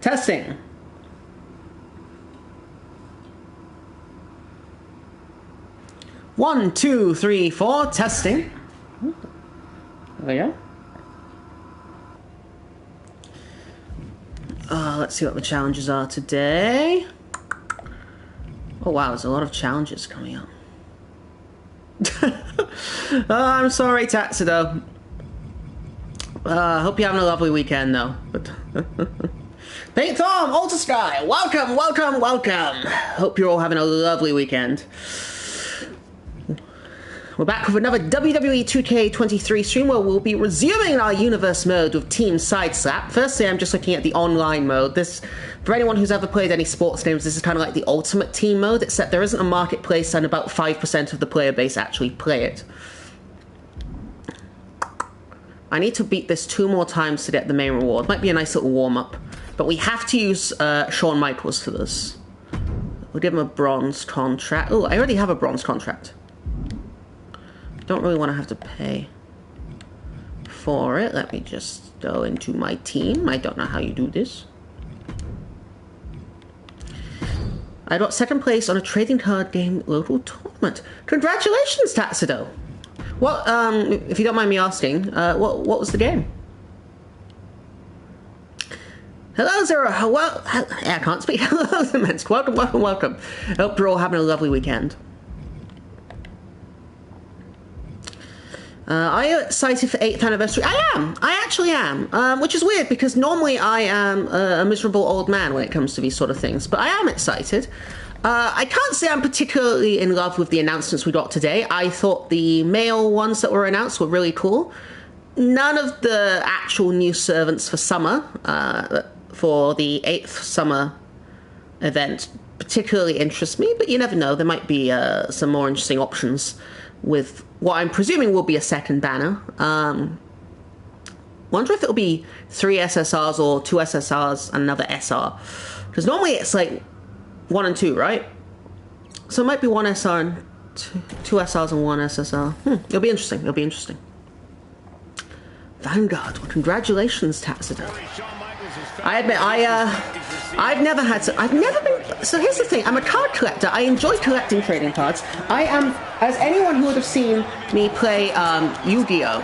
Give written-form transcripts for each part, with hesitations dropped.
Testing. One, two, three, four. Testing. There we go. Let's see what the challenges are today. Oh wow, there's a lot of challenges coming up. I'm sorry, Tatsudo. Hope you're having a lovely weekend, though. Paint Tom, Alter Sky, welcome, welcome, welcome. Hope you're all having a lovely weekend. We're back with another WWE2K23 stream where we'll be resuming our universe mode with Team Sideslap. Firstly, I'm just looking at the online mode. This, for anyone who's ever played any sports games, this is kind of like the ultimate team mode, except there isn't a marketplace and about 5% of the player base actually play it. I need to beat this 2 more times to get the main reward. Might be a nice little warm-up. But we have to use Shawn Michaels for this. We'll give him a bronze contract. Oh, I already have a bronze contract. Don't really want to have to pay for it. Let me just go into my team. I don't know how you do this. I got 2nd place on a trading card game local tournament. Congratulations, Tatsudo! What, if you don't mind me asking, what was the game? Hello, Zero. Well, I can't speak. Hello, Zemensk. Welcome, welcome, welcome. I hope you're all having a lovely weekend. Are you excited for 8th anniversary? I am. I actually am. Which is weird because normally I am a miserable old man when it comes to these sort of things. But I am excited. I can't say I'm particularly in love with the announcements we got today. I thought the male ones that were announced were really cool. None of the actual new servants for summer, for the 8th summer event, particularly interest me. But you never know. There might be some more interesting options with what I'm presuming will be a 2nd banner. Wonder if it'll be 3 SSRs or 2 SSRs and another SR. Because normally it's like 1 and 2, right? So it might be 1 SR and 2 SRs and 1 SSR. It'll be interesting. It'll be interesting. Vanguard. Well, congratulations, Tatsudo. I admit, I've never been, so here's the thing, I'm a card collector. I enjoy collecting trading cards. I am, as anyone who would have seen me play Yu-Gi-Oh!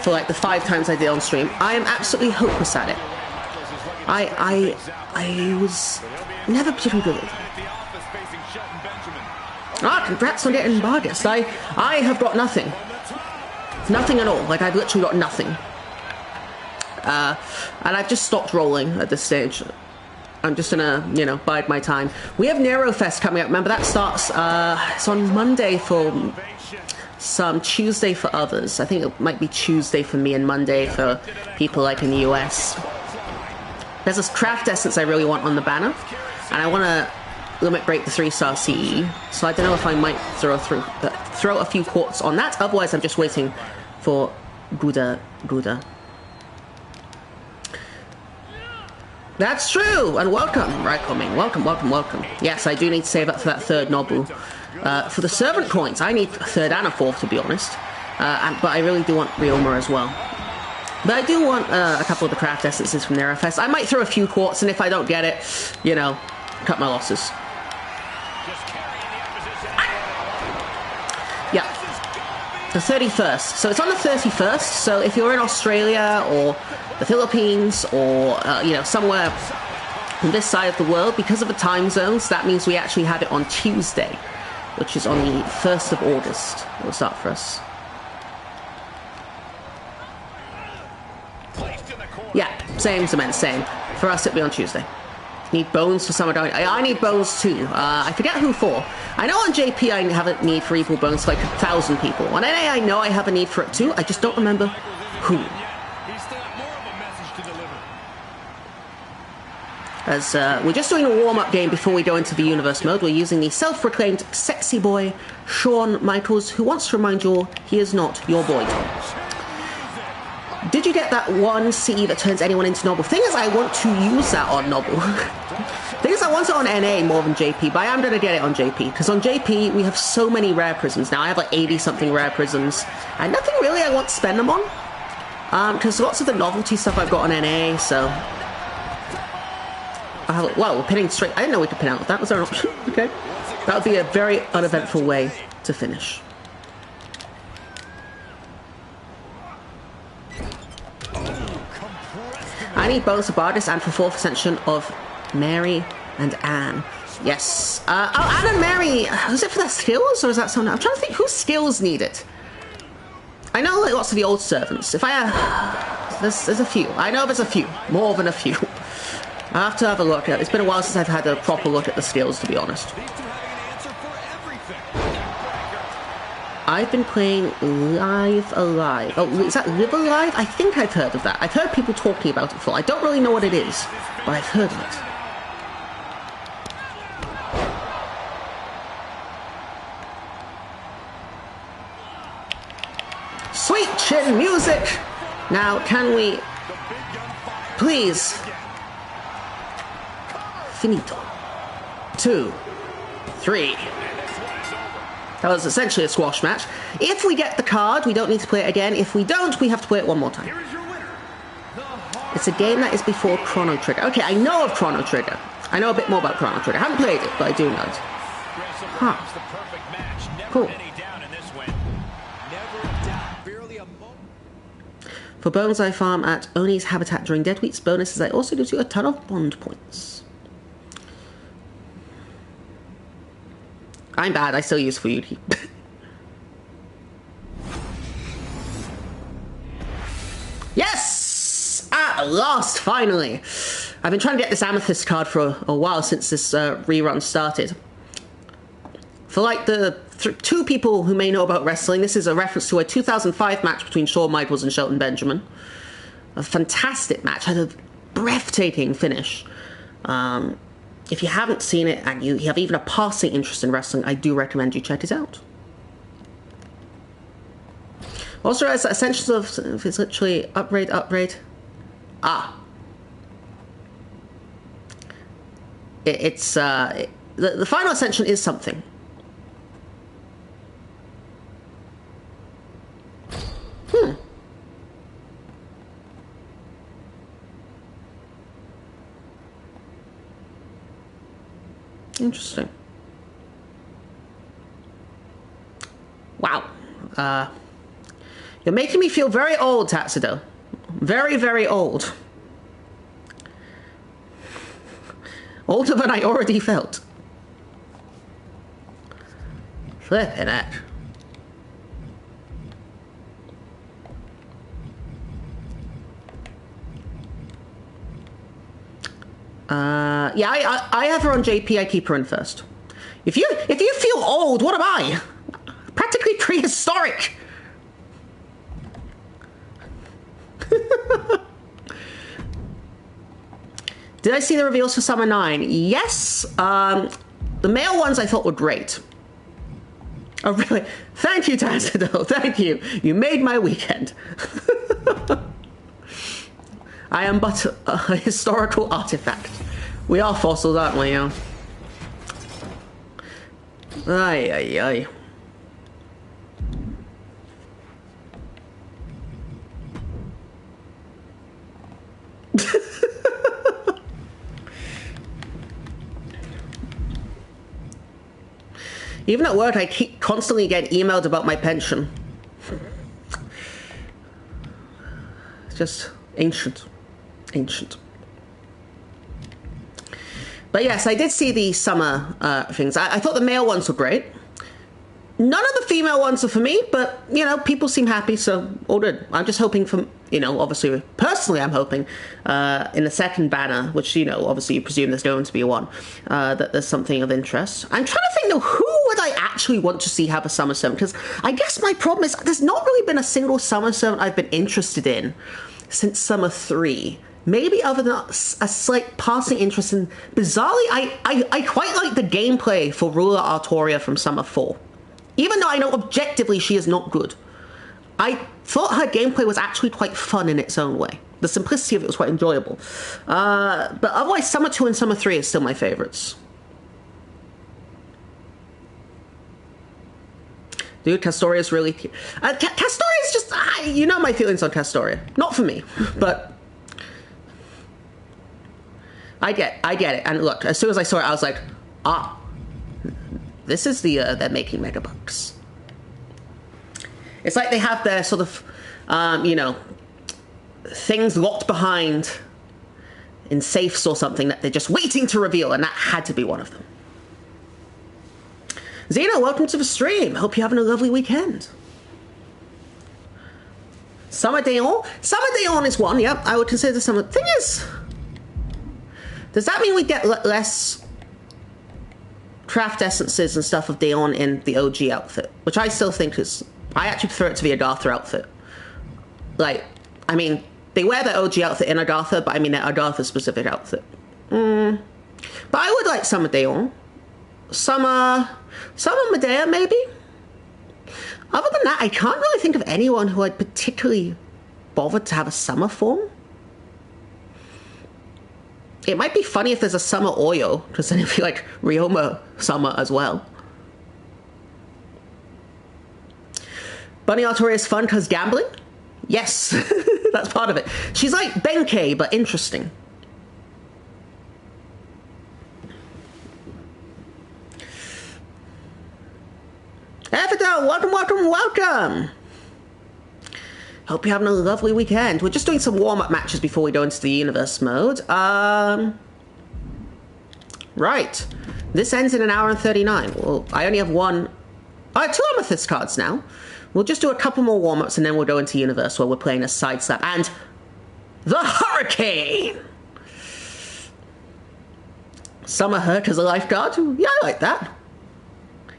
For like the 5 times I did on stream, I am absolutely hopeless at it. I was never particularly good at it. Ah, congrats on getting Vargas. I have got nothing. Nothing at all. Like, I've literally got nothing. And I've just stopped rolling at this stage. I'm just gonna, you know, bide my time. We have Nero Fest coming up. Remember, that starts, it's on Monday for some, Tuesday for others. I think it might be Tuesday for me and Monday for people like in the US. There's this craft essence I really want on the banner. And I want to limit break the 3-star CE. So I don't know if I might throw a few quartz on that. Otherwise, I'm just waiting for Gouda. That's true, and welcome, Raikkonen. Welcome, welcome, welcome. Yes, I do need to save up for that 3rd Nobu. For the servant coins, I need a 3rd and a 4th, to be honest. But I really do want Ryoma as well. But I do want a couple of the craft essences from Nerofest. I might throw a few quartz, and if I don't get it, you know, cut my losses. Yeah. The 31st. So it's on the 31st, so if you're in Australia or the Philippines or, you know, somewhere on this side of the world, because of the time zones, that means we actually have it on Tuesday, which is on the 1st of August. It will start for us. Yeah, same, Cement, same. For us, it'll be on Tuesday. Need bones for summer going. I need bones too. I forget who for. I know on JP I have a need for evil bones for like 1,000 people. On NA I know I have a need for it too. I just don't remember who. As we're just doing a warm-up game before we go into the universe mode. We're using the self-proclaimed sexy boy, Shawn Michaels, who wants to remind you all he is not your boy, Tom. Did you get that 1 CE that turns anyone into Noble? Thing is, I want to use that on Noble. Thing is, I want it on NA more than JP, but I am going to get it on JP. Because on JP, we have so many rare prisms now. I have like 80-something rare prisms. And nothing really I want to spend them on. Because lots of the novelty stuff I've got on NA, so... Well, we're pinning straight. I didn't know we could pin out. That was our option. Okay. That would be a very uneventful way to finish. I need bonus for Bardis and for 4th ascension of Mary and Anne. Yes. Oh, Anne and Mary, was it for their skills or is that something? I'm trying to think whose skills need it. I know like lots of the old servants. If I have... There's a few. I know there's a few. More than a few. I have to have a look at it. It's been a while since I've had a proper look at the skills, to be honest. I've been playing Live Alive. Oh, is that Live Alive? I think I've heard of that. I've heard people talking about it before. I don't really know what it is, but I've heard of it. Sweet chin music! Now, can we... Please... Finito. 2, 3... That was essentially a squash match. If we get the card, we don't need to play it again. If we don't, we have to play it one more time. It's a game that is before Chrono Trigger. Okay, I know of Chrono Trigger. I know a bit more about Chrono Trigger. I haven't played it, but I do know it. Huh. Cool. For bones I farm at Oni's habitat during Dead Week's bonuses, I also gives you a ton of bond points. I'm bad, I still use Fuyuki. Yes! At last, finally! I've been trying to get this Amethyst card for a while since this rerun started. For like the 2 people who may know about wrestling, this is a reference to a 2005 match between Shawn Michaels and Shelton Benjamin. A fantastic match, had a breathtaking finish. If you haven't seen it and you have even a passing interest in wrestling, I do recommend you check it out. Also, as essentials of it's literally upgrade. Ah, the final ascension is something. Interesting. Wow. You're making me feel very old, Tatsudo. Very, very old. Older than I already felt. Flippin' it. Yeah, I have her on JP. I keep her in first. If you feel old, what am I? Practically prehistoric. Did I see the reveals for Summer 9? Yes. The male ones I thought were great. Oh, really? Thank you, Tanzado. Thank you. You made my weekend. I am but a historical artifact. We are fossils, aren't we? Yeah. Ay, ay, ay. Even at work, I keep constantly getting emailed about my pension. It's just ancient. Ancient. But yes, I did see the summer things. I thought the male ones were great. None of the female ones are for me, but, you know, people seem happy, so all good. I'm just hoping for, you know, obviously, personally, I'm hoping in the second banner, which, you know, obviously you presume there's going to be one, that there's something of interest. I'm trying to think, though, who would I actually want to see have a summer servant? Because I guess my problem is there's not really been a single summer servant I've been interested in since Summer 3. Maybe other than a slight passing interest in... Bizarrely, I quite like the gameplay for Ruler Artoria from Summer 4. Even though I know objectively she is not good. I thought her gameplay was actually quite fun in its own way. The simplicity of it was quite enjoyable. But otherwise, Summer 2 and Summer 3 are still my favorites. Dude, Castoria's really... Castoria's just... you know my feelings on Castoria. Not for me, but... I get it. And look, as soon as I saw it, I was like, this is they're making megabucks. It's like they have their sort of, things locked behind in safes or something that they're just waiting to reveal, and that had to be one of them. Zeno, welcome to the stream. Hope you're having a lovely weekend. Summer Day On? Summer Day On is one, yep. I would consider summer. Thing is, does that mean we get less craft essences and stuff of Day On in the OG outfit? Which I still think is... I actually prefer it to be a Agartha outfit. Like, I mean, they wear their OG outfit in Agartha, but I mean their Agartha-specific outfit. But I would like Summer Day On. Summer Medea, maybe? Other than that, I can't really think of anyone who I'd particularly bothered to have a summer form. It might be funny if there's a summer Oyo, because then it'd be like Ryoma summer as well. Bunny Artori is fun because gambling? Yes, that's part of it. She's like Benkei, but interesting. Fidel, welcome. Hope you're having a lovely weekend. We're just doing some warm-up matches before we go into the universe mode. Right. This ends in 1 hour and 39. Well, I only have two Amethyst cards now. We'll just do a couple more warm-ups and then we'll go into universe where we're playing a side slap. And the Hurricane! Summer Hurt as a lifeguard? Yeah, I like that.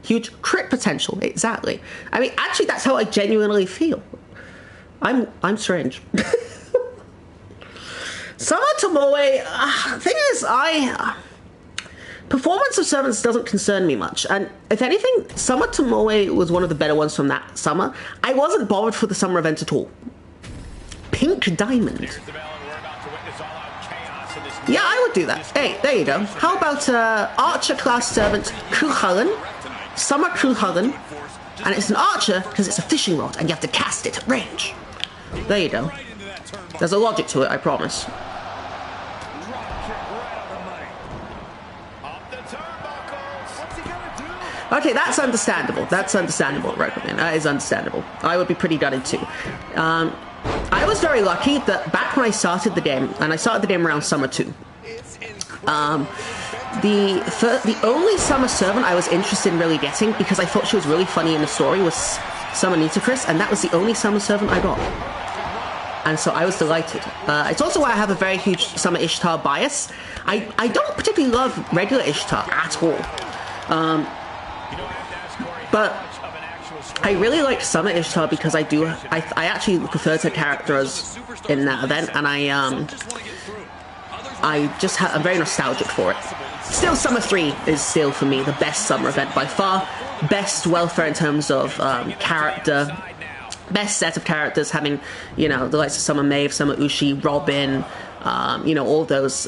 Huge crit potential, exactly. I mean, actually, that's how I genuinely feel. I'm strange. Summer Tomoe, thing is, Performance of Servants doesn't concern me much, and if anything, Summer Tomoe was one of the better ones from that summer. I wasn't bothered for the summer event at all. Pink Diamond. Yeah, I would do that. Hey, there you go. How about Archer class servant Kuhalen? Summer Kuhalen. And it's an archer because it's a fishing rod and you have to cast it at range. There you go. There's a logic to it, I promise. Okay, that's understandable. That's understandable, right? That is understandable. I would be pretty gutted too. I was very lucky that back when I started the game, and I started the game around Summer 2, the only Summer Servant I was interested in really getting, because I thought she was really funny in the story, was Summer Nitocris, and that was the only Summer Servant I got. And so I was delighted. It's also why I have a very huge Summer Ishtar bias. I don't particularly love regular Ishtar at all. But I really like Summer Ishtar because I actually prefer her character as in that event, and I'm very nostalgic for it. Still, Summer 3 is still, for me, the best summer event by far. Best welfare in terms of character. Best set of characters, having, the likes of Summer Maeve, Summer Ushi, Robin, all those.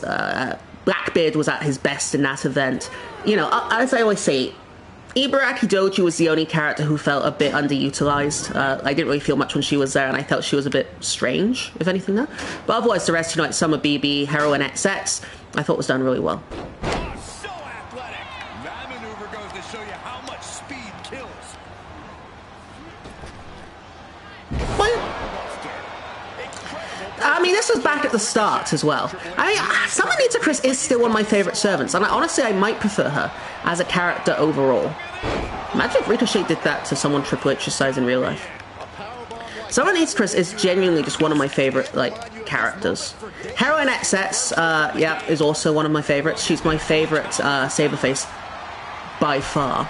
Blackbeard was at his best in that event. As I always say, Ibaraki Doji was the only character who felt a bit underutilized. I didn't really feel much when she was there, and I felt she was a bit strange, if anything, there. But otherwise, the rest, like Summer BB, Heroine XX, I thought was done really well. So athletic. That maneuver goes to show you how much speed kills. I mean, this was back at the start as well. Summer Nitocris is still one of my favorite servants, and honestly, I might prefer her as a character overall. Imagine if Ricochet did that to someone Triple H's size in real life. Summer Nitocris is genuinely just one of my favorite, characters. Heroine XX, is also one of my favorites. She's my favorite Saberface by far.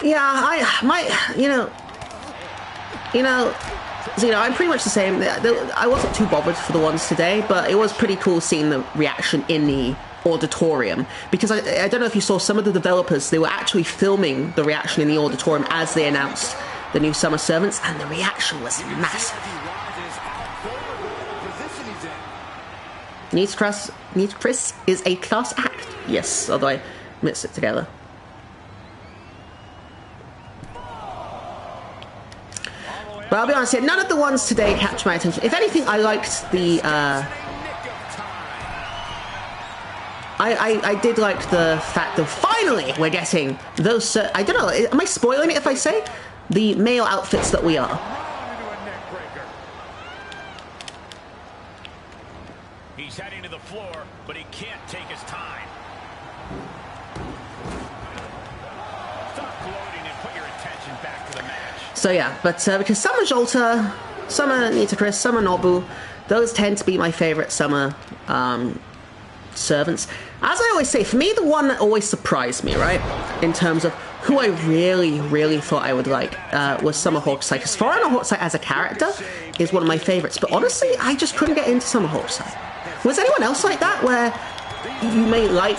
Yeah, Zeno, I'm pretty much the same. I wasn't too bothered for the ones today, but it was pretty cool seeing the reaction in the auditorium, because I don't know if you saw some of the developers, they were actually filming the reaction in the auditorium as they announced the new Summer Servants, and the reaction was massive. Nitocris is a class act. Yes, although I mixed it together. But I'll be honest here, none of the ones today captured my attention. If anything, I liked the, I did like the fact that finally we're getting those, I don't know, am I spoiling it if I say? The male outfits that we are. He's heading to the floor, but he can't take his time. Stop gloating and put your attention back to the match. So yeah, but because some are Jolta, some are Nita Chris, some are Nobu, those tend to be my favorite summer servants. As I always say, for me, the one that always surprised me, right, in terms of who I really thought I would like was Summer Hawkseye. Because Foreigner Hawkseye as a character is one of my favorites. But honestly, I just couldn't get into Summer Hawkseye. Was anyone else like that, where you may like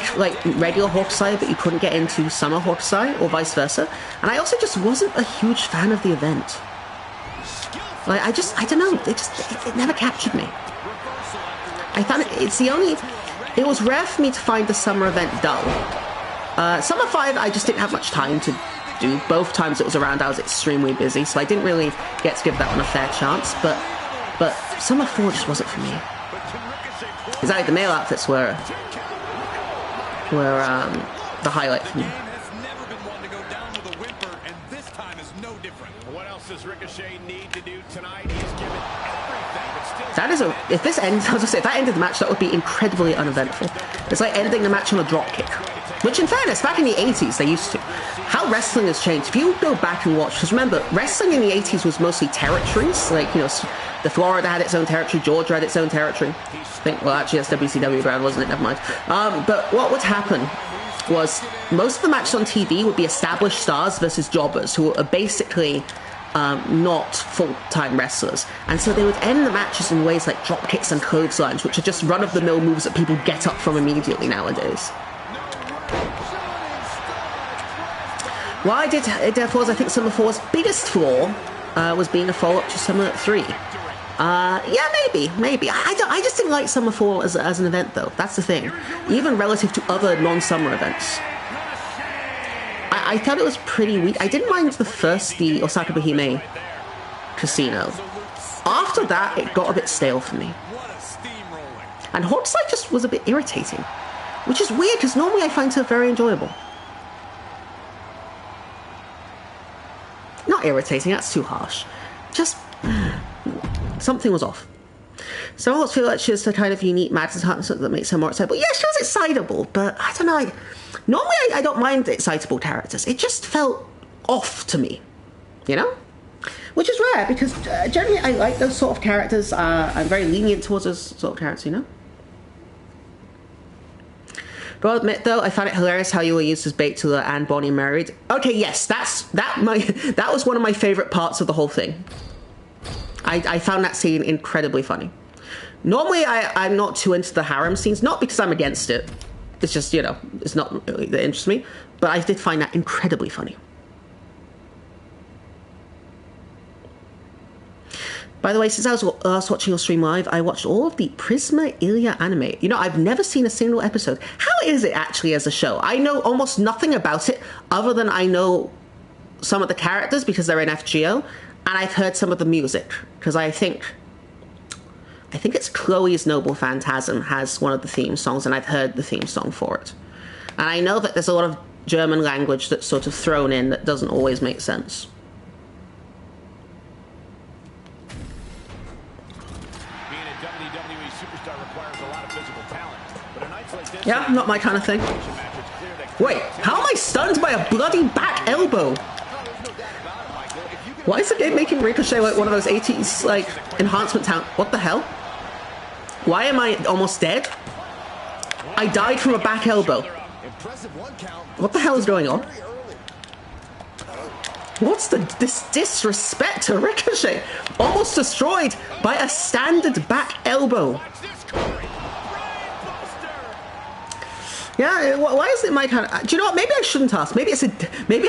regular Hawkseye, but you couldn't get into Summer Hawkseye, or vice versa? And I also just wasn't a huge fan of the event. Like, I don't know, it never captured me. I found it was rare for me to find the summer event dull. Summer 5, I just didn't have much time to do. Both times it was around, I was extremely busy, so I didn't really get to give that one a fair chance, but Summer 4 just wasn't for me. Exactly, the male outfits were the highlight for me. What else does Ricochet need to do tonight? He's given everything, but still... That is if this ends, I was gonna say, if that ended the match, that would be incredibly uneventful. It's like ending the match on a dropkick. Which, in fairness, back in the 80s, they used to. How wrestling has changed. If you go back and watch, because remember, wrestling in the 80s was mostly territories. Like, you know, the Florida had its own territory, Georgia had its own territory. I think, well, actually, that's WCW brand, wasn't it? Never mind. But what would happen was most of the matches on TV would be established stars versus jobbers, who are basically not full-time wrestlers. And so they would end the matches in ways like drop kicks and clotheslines, which are just run-of-the-mill moves that people get up from immediately nowadays. Why did therefore, I think Summer 4's biggest flaw was being a follow-up to Summer 3. Yeah, maybe. I just didn't like Summer 4 as an event, though. That's the thing. Even relative to other non-summer events. I thought it was pretty weak. I didn't mind the Osaka Bohime Casino. After that, it got a bit stale for me. And Hawkseye just was a bit irritating. Which is weird, because normally I find her very enjoyable. Not irritating, that's too harsh. Just... something was off. So I always feel like she has the kind of unique Madison Hunt that makes her more excitable. Yeah, she was excitable, but I don't know. Normally I don't mind excitable characters. It just felt off to me, you know? Which is rare, because generally I like those sort of characters. I'm very lenient towards those sort of characters, you know? But I'll admit, though, I found it hilarious how you were used as bait to the Anne Bonny married. Okay, yes, that was one of my favourite parts of the whole thing. I found that scene incredibly funny. Normally, I'm not too into the harem scenes, not because I'm against it. It's just, you know, it's not really that interests me. But I did find that incredibly funny. By the way, since I was last watching your stream live, I watched all of the Prisma Ilya anime. You know, I've never seen a single episode. How is it actually as a show? I know almost nothing about it, other than I know some of the characters because they're in FGO, and I've heard some of the music, because I think it's Chloe's Noble Phantasm has one of the theme songs, and I've heard the theme song for it. And I know that there's a lot of German language that's sort of thrown in that doesn't always make sense. Yeah, not my kind of thing. Wait, how am I stunned by a bloody back elbow? Why is the game making Ricochet like one of those 80s, like, enhancement talent? What the hell? Why am I almost dead? I died from a back elbow. What the hell is going on? What's this disrespect to Ricochet? Almost destroyed by a standard back elbow. Yeah, why is it my kind of... Do you know what? Maybe I shouldn't ask. Maybe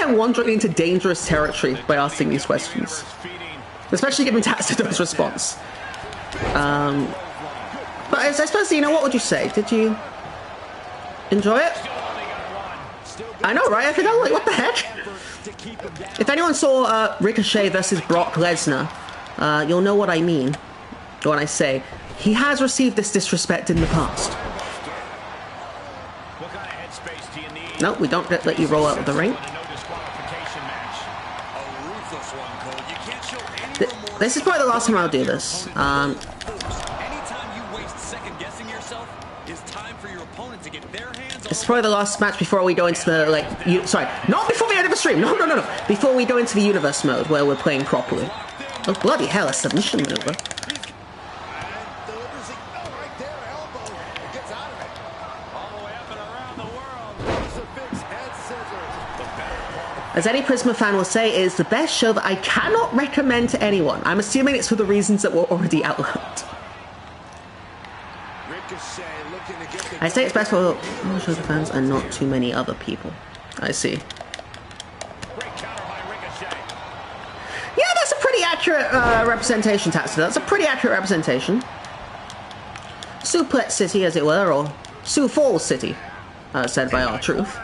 I'm wandering into dangerous territory by asking these questions. Especially given Tatsudo's response. But I suppose, you know, what would you say? Did you enjoy it? I know, right? I think I'm like, what the heck? If anyone saw Ricochet versus Brock Lesnar you'll know what I mean when I say he has received this disrespect in the past. What kind of headspace do you need? No, we don't let you roll out of the ring. This is probably the last time I'll do this. Anytime you waste second guessing yourself, it's time for your opponent to get their hands on. This is probably the last match before we go into the, sorry, not before the end of the stream. No. Before we go into the universe mode where we're playing properly. Oh, bloody hell, a submission maneuver. As any Prisma fan will say, it is the best show that I cannot recommend to anyone. I'm assuming it's for the reasons that were already outlined. I say it's best for show the fans and not too many other people. I see. Yeah, that's a pretty accurate representation, Tatsu. That's a pretty accurate representation. Suplex City, as it were, or Sioux Falls City, said by R-Truth.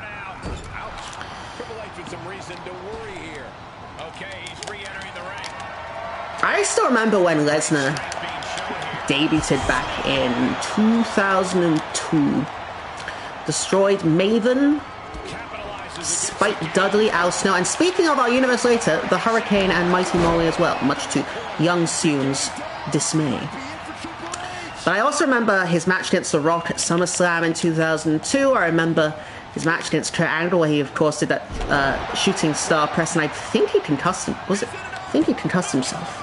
I still remember when Lesnar debuted back in 2002. Destroyed Maven, Spike Dudley, Al Snow, and speaking of our universe later, the Hurricane and Mighty Molly as well, much to young Soon's dismay. But I also remember his match against The Rock at SummerSlam in 2002. I remember his match against Kurt Angle, where he, of course, did that shooting star press, and I think he concussed him. Was it? I think he concussed himself.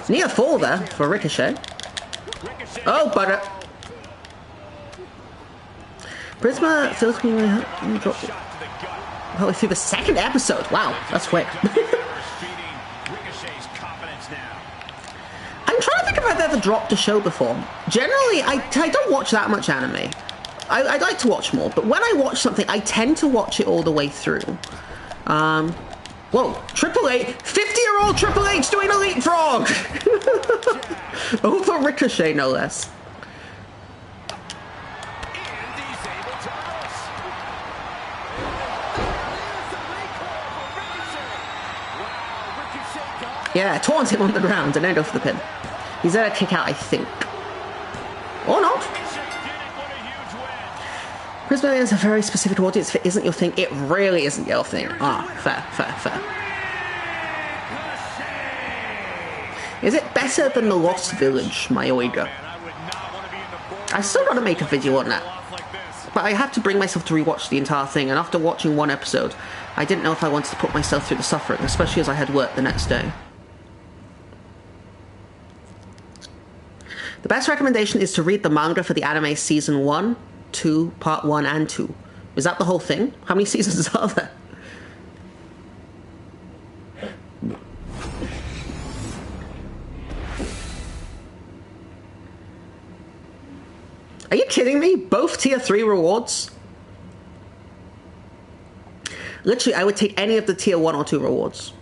Near fall there for Ricochet. Oh, butter. Prisma feels me really hurt. Dropped it. Probably through the second episode. Wow, that's quick. I'm trying to think if I've ever dropped a show before. Generally, I don't watch that much anime. I'd like to watch more, but when I watch something, I tend to watch it all the way through. Whoa, Triple H, 50-year-old Triple H doing a leapfrog! Over Ricochet, no less. Yeah, taunt him on the ground and then go for the pin. He's there to kick out, I think. Or not. Prisma is a very specific audience. If it isn't your thing, it really isn't your thing. Ah, fair. Is it better than The Lost Village, my Oiga? I still want to make a video on that. But I have to bring myself to rewatch the entire thing, and after watching one episode, I didn't know if I wanted to put myself through the suffering, especially as I had work the next day. The best recommendation is to read the manga for the anime Season 1, 2, Part 1 and 2. Is that the whole thing? How many seasons are there? Are you kidding me? Both tier 3 rewards? Literally, I would take any of the tier 1 or 2 rewards.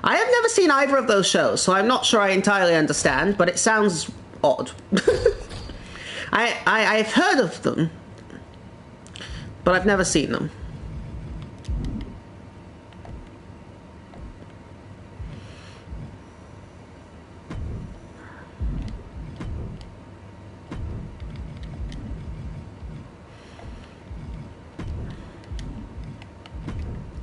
I have never seen either of those shows, so I'm not sure I entirely understand, but it sounds odd. I've heard of them, but I've never seen them.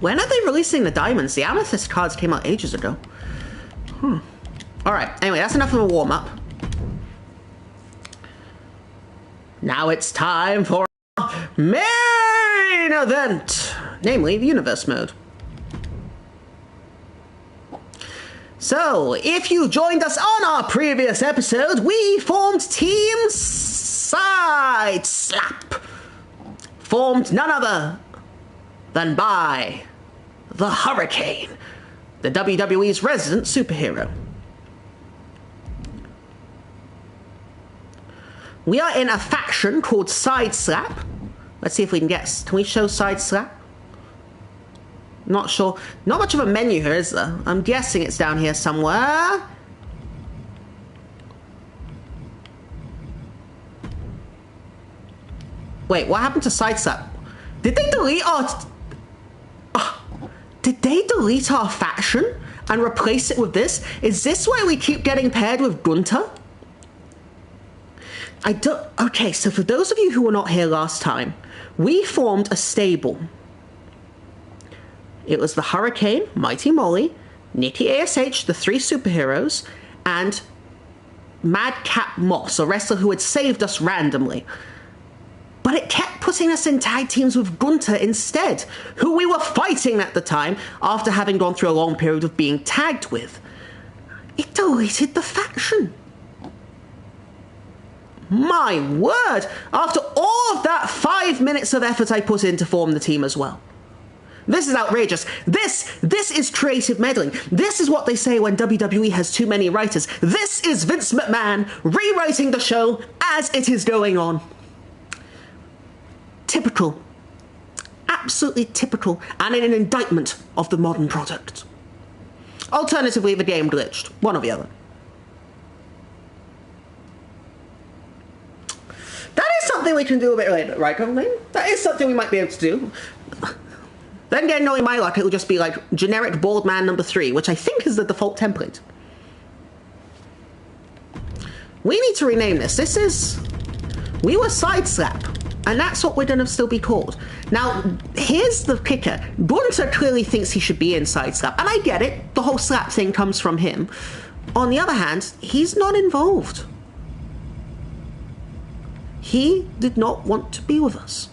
When are they releasing the diamonds? The amethyst cards came out ages ago. Alright, anyway, that's enough of a warm-up. Now it's time for our main event, namely the universe mode. So, if you joined us on our previous episode, we formed Team Side Slap. Formed none other than by the Hurricane, the WWE's resident superhero. We are in a faction called Side Slap. Let's see if we can get... Can we show Side Slap? Not sure. Not much of a menu here, is there? I'm guessing it's down here somewhere. Wait, what happened to Side Slap? Did they delete our... did they delete our faction and replace it with this? Is this why we keep getting paired with Gunther? I don't... Okay, so for those of you who were not here last time, we formed a stable. It was the Hurricane, Mighty Molly, Nikki ASH, the 3 superheroes, and Madcap Moss, a wrestler who had saved us randomly. But it kept putting us in tag teams with Gunther instead, who we were fighting at the time after having gone through a long period of being tagged with. It deleted the faction. My word! After all of that 5 minutes of effort I put in to form the team as well. This is outrageous. This is creative meddling. This is what they say when WWE has too many writers. This is Vince McMahon rewriting the show as it is going on. Typical. Absolutely typical, and an indictment of the modern product. Alternatively, the game glitched. One or the other. That is something we can do a bit later, right, Colleen? That is something we might be able to do. Then again, knowing my luck, it will just be like generic bald man number 3, which I think is the default template. We need to rename this. This is... We were Side Slap, and that's what we're going to still be called. Now, here's the kicker. Gunther clearly thinks he should be in Side Slap, and I get it. The whole slap thing comes from him. On the other hand, he's not involved. He did not want to be with us.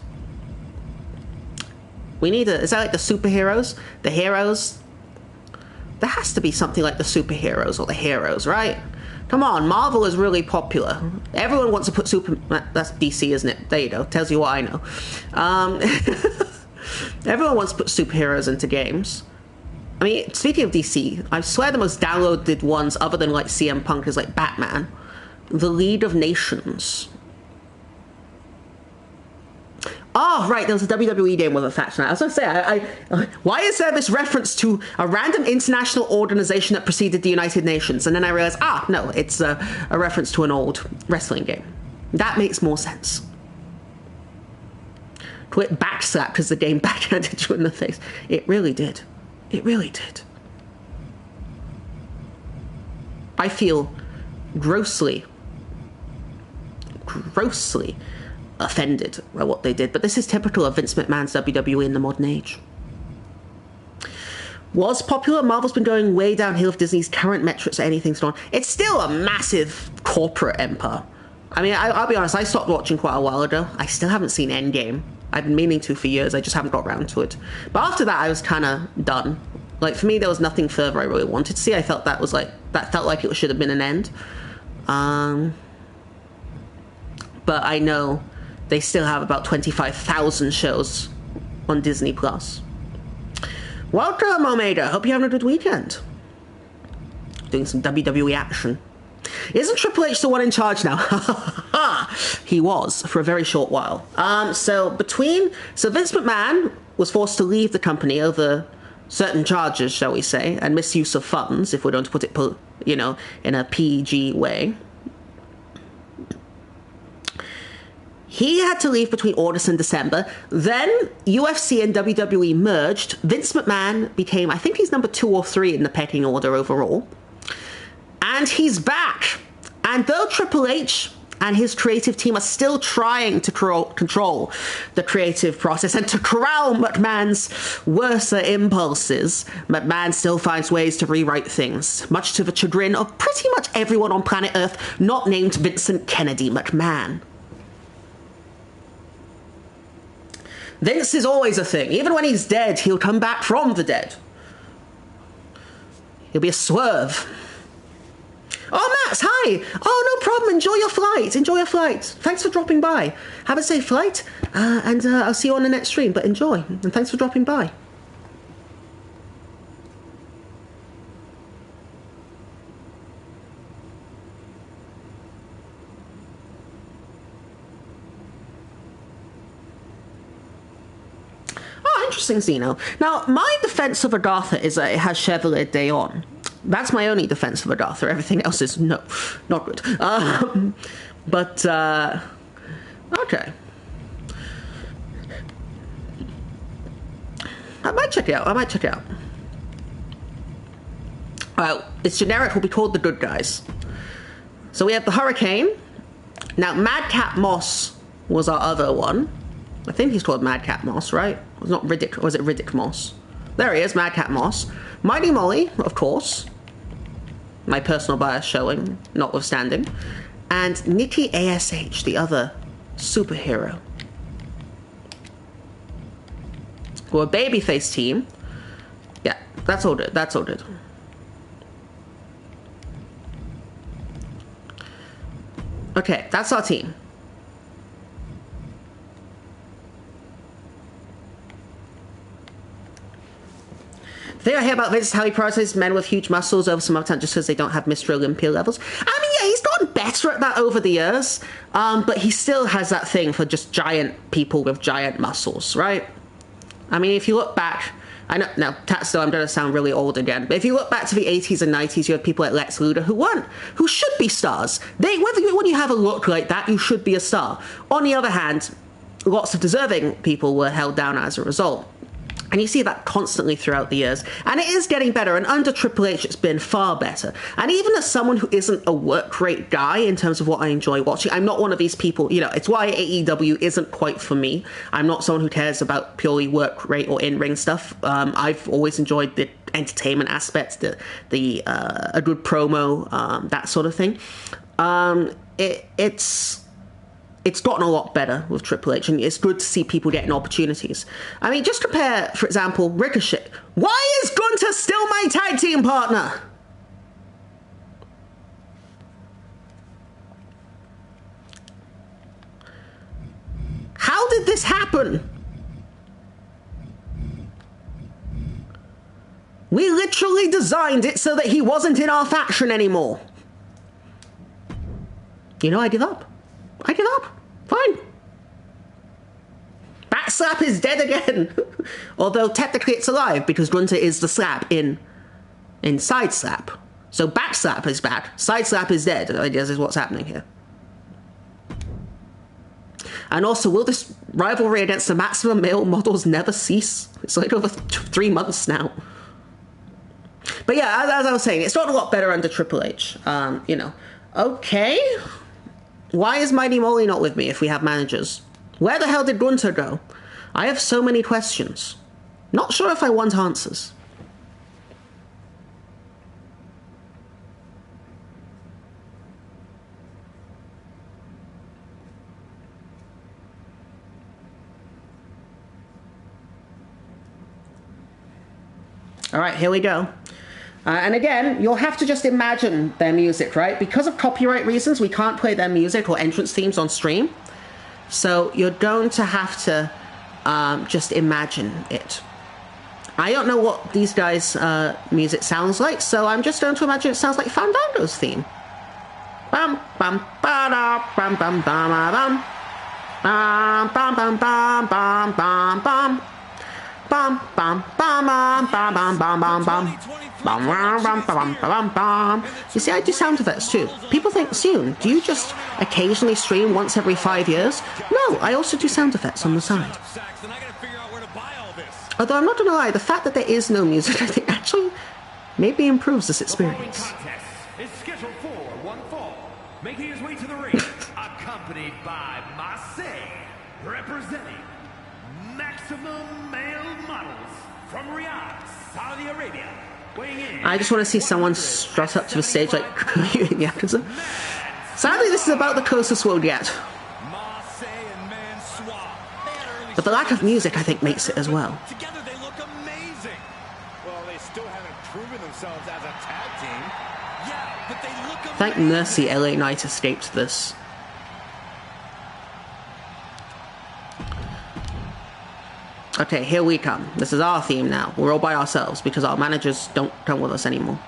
We need is that like the superheroes? The heroes? There has to be something like the superheroes or the heroes, right? Come on, Marvel is really popular. Everyone wants to put that's DC, isn't it? There you go. Tells you what I know. Everyone wants to put superheroes into games. I mean, speaking of DC, I swear the most downloaded ones other than like CM Punk is like Batman. The League of Nations. Oh, right, there was a WWE game with a faction. I was going to say, why is there this reference to a random international organization that preceded the United Nations? And then I realized, no, it's a reference to an old wrestling game. That makes more sense. Quit backslap because the game backhanded you in the face. It really did. It really did. I feel grossly offended by what they did, but this is typical of Vince McMahon's WWE in the modern age. Was popular? Marvel's been going way downhill if Disney's current metrics are anything to go on. It's still a massive corporate empire. I mean, I'll be honest, I stopped watching quite a while ago. I still haven't seen Endgame. I've been meaning to for years, I just haven't got around to it. But after that, I was kind of done. Like, for me, there was nothing further I really wanted to see. I felt that felt like it should have been an end. But I know they still have about 25,000 shows on Disney+. Welcome, Omega. Hope you're having a good weekend. Doing some WWE action. Isn't Triple H the one in charge now? He was, for a very short while. So Vince McMahon was forced to leave the company over certain charges, shall we say, and misuse of funds, if we're going to put it, in a PG way. He had to leave between August and December. Then UFC and WWE merged. Vince McMahon became, I think he's number 2 or 3 in the pecking order overall. And he's back. And though Triple H and his creative team are still trying to control the creative process and to corral McMahon's worser impulses, McMahon still finds ways to rewrite things, much to the chagrin of pretty much everyone on planet Earth not named Vincent Kennedy McMahon. Vince is always a thing. Even when he's dead, he'll come back from the dead. He'll be a swerve. Oh, Max, hi. Oh, no problem. Enjoy your flight. Enjoy your flight. Thanks for dropping by. Have a safe flight, and I'll see you on the next stream, but enjoy. And thanks for dropping by. Interesting, Zeno. Now, my defense of Agartha is that it has Chevalier Dayon. That's my only defense of Agartha. Everything else is no, not good. Okay. I might check it out. I might check it out. Well, it's generic. Will be called the good guys. So we have the Hurricane. Now, Madcap Moss was our other one. I think he's called Madcap Moss, right? It was not Riddick, or was it Riddick Moss? There he is, Madcap Moss. Mighty Molly, of course. My personal bias showing, notwithstanding. And Nikki ASH, the other superhero. We're a babyface team. Yeah, that's all good. That's all good. Okay, that's our team. The thing I hear about Vince is how he prioritizes men with huge muscles over some other time just because they don't have Mr. Olympia levels. I mean, yeah, he's gotten better at that over the years, but he still has that thing for just giant people with giant muscles, right? I mean, if you look back, I know, now, Tatsuo, I'm going to sound really old again, but if you look back to the 80s and 90s, you have people like Lex Luger who should be stars. When you have a look like that, you should be a star. On the other hand, lots of deserving people were held down as a result. And you see that constantly throughout the years. And it is getting better. And under Triple H, it's been far better. And even as someone who isn't a work rate guy in terms of what I enjoy watching, I'm not one of these people, you know, it's why AEW isn't quite for me. I'm not someone who cares about purely work rate or in-ring stuff. I've always enjoyed the entertainment aspects, a good promo, that sort of thing. It's gotten a lot better with Triple H, and it's good to see people getting opportunities. I mean, just compare, for example, Ricochet. Why is Gunther still my tag team partner? How did this happen? We literally designed it so that he wasn't in our faction anymore. You know, I give up. I give up. Fine. Backslap is dead again. Although technically it's alive because Gunther is the slap in Side Slap. So Backslap is back. Side Slap is dead. I guess is what's happening here. And also, will this rivalry against the maximum male models never cease? It's like over 3 months now. But yeah, as I was saying, it's gotten a lot better under Triple H. You know. Okay. Why is Mighty Molly not with me if we have managers? Where the hell did Gunther go? I have so many questions. Not sure if I want answers. All right, here we go. And again, you'll have to just imagine their music, right? Because of copyright reasons, we can't play their music or entrance themes on stream. So you're going to have to just imagine it. I don't know what these guys' music sounds like, so I'm just going to imagine it sounds like Fandango's theme. Bam, bam, ba-da, bam, bam, bam, bam, bam, bam, bam, bam, bam, bam, bam. Bam, bam, bam, bam, bam, bam, bam, bam, bam. Bam, bam, bam, bam, bam, bam. You see, I do sound effects too. People think, Soon, do you just occasionally stream once every 5 years? No, I also do sound effects on the side. Although I'm not going to lie, the fact that there is no music, I think, actually maybe improves this experience. Is scheduled for one fall, making his way to the ring, accompanied by Marseille, representing maximum male models from Riyadh, Saudi Arabia. I just want to see someone strut up to the stage like Yakuza. Sadly, this is about the closest we'll get. But the lack of music, I think, makes it as well. Together they look amazing. Well, they still haven't proven themselves as a tag team. Yeah, but they look amazing. Thank mercy LA Knight escaped this. Okay, here we come. This is our theme now. We're all by ourselves because our managers don't come with us anymore.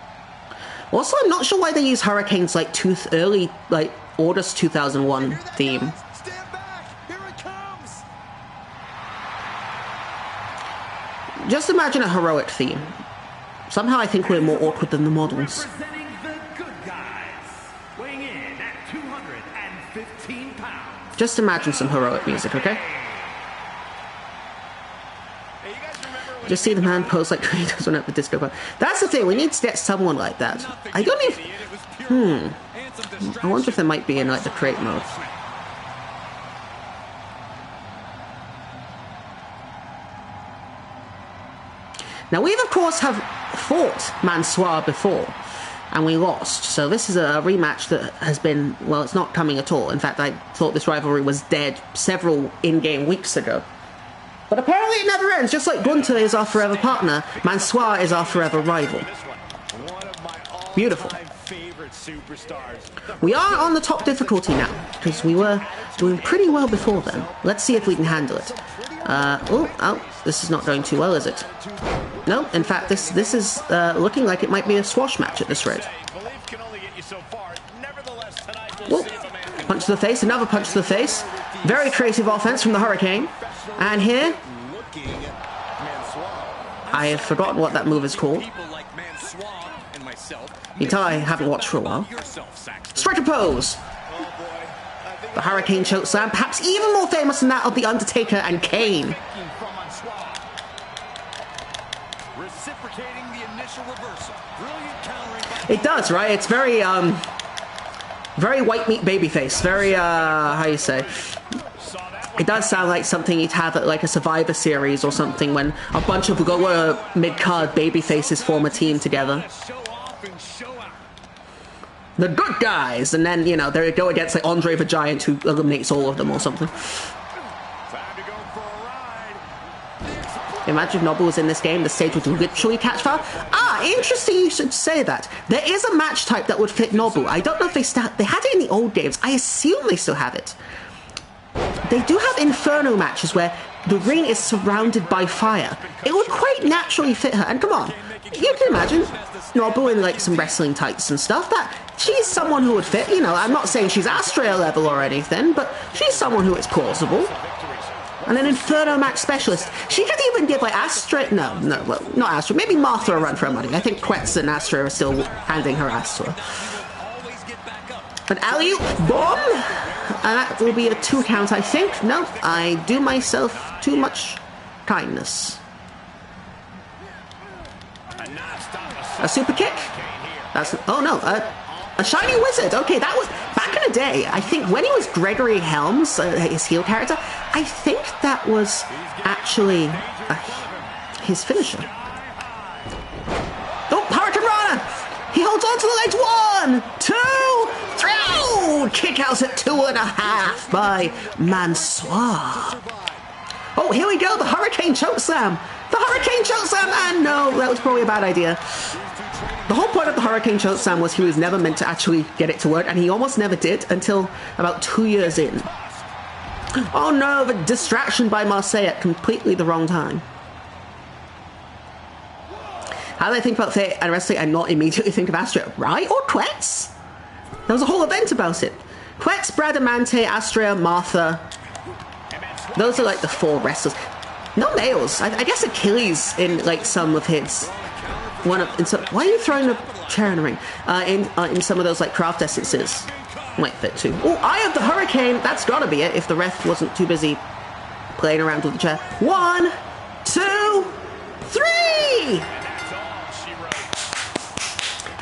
Also, I'm not sure why they use Hurricane's like early, like August 2001 theme. Stand back. Here it comes. Just imagine a heroic theme. Somehow I think we're more awkward than the models. Representing the good guys, weighing in at 215 pounds. Just imagine some heroic music, okay? Just see the man pose like he does one at the disco bar. That's the thing, we need to get someone like that. I don't even... I wonder if there might be in like the create mode. Now we of course have fought Mansoir before, and we lost. So this is a rematch that has been, well, it's not coming at all. In fact, I thought this rivalry was dead several in-game weeks ago. But apparently it never ends. Just like Gunter is our forever partner, Mansoir is our forever rival. Beautiful. We are on the top difficulty now, because we were doing pretty well before then. Let's see if we can handle it. This is not going too well, is it? No, in fact, this is looking like it might be a squash match at this rate. Whoa. Punch to the face, another punch to the face. Very creative offense from the Hurricane. And here, I have forgotten what that move is called. You can tell I haven't watched for a while. Striker pose! The Hurricane chokeslam, perhaps even more famous than that of The Undertaker and Kane. It does, right? It's very, very white meat babyface. Very, how you say? It does sound like something you'd have at like a Survivor Series or something when a bunch of lower mid-card babyfaces form a team together. The good guys, and then, you know, they go against like Andre the Giant who eliminates all of them or something. Imagine if Noble was in this game, the stage would literally catch fire. Ah, interesting you should say that. There is a match type that would fit Noble. I don't know if they had it in the old games. I assume they still have it. They do have Inferno matches where the ring is surrounded by fire. It would quite naturally fit her. And come on, you can imagine Noble in like some wrestling tights and stuff. That she's someone who would fit. You know, I'm not saying she's Astrea level or anything, but she's someone who is plausible. And an Inferno match specialist. She could even give like Astrea. No, well, not Astrea. Maybe Martha a run for her money. I think Quetz and Astrea are still handing her ass to her. An alley-oop bomb. And that will be a 2 count, I think. No, I do myself too much kindness. A super kick? That's... Oh, no. A shiny wizard. Okay, that was... Back in the day, I think when he was Gregory Helms, his heel character, I think that was actually his finisher. Oh, Hurricane Rana! He holds on to the legs. 1, 2, 3! Oh, kick out at 2.5 by Mansoir. Oh, here we go. The Hurricane Chokeslam. The Hurricane Chokeslam. And no, that was probably a bad idea. The whole point of the Hurricane Chokeslam was he was never meant to actually get it to work, and he almost never did until about 2 years in. Oh no, the distraction by Marseille at completely the wrong time. How do I think about Fate and wrestling and not immediately think of Astrea? Right? Or Quetz? There was a whole event about it. Quetz, Bradamante, Astrea, Martha. Those are like the 4 wrestlers. No males. I guess Achilles in like some of his... why are you throwing a chair in the ring? In some of those like craft essences. Might fit too. Oh, Eye of the Hurricane. That's gotta be it if the ref wasn't too busy playing around with the chair. 1, 2, 3!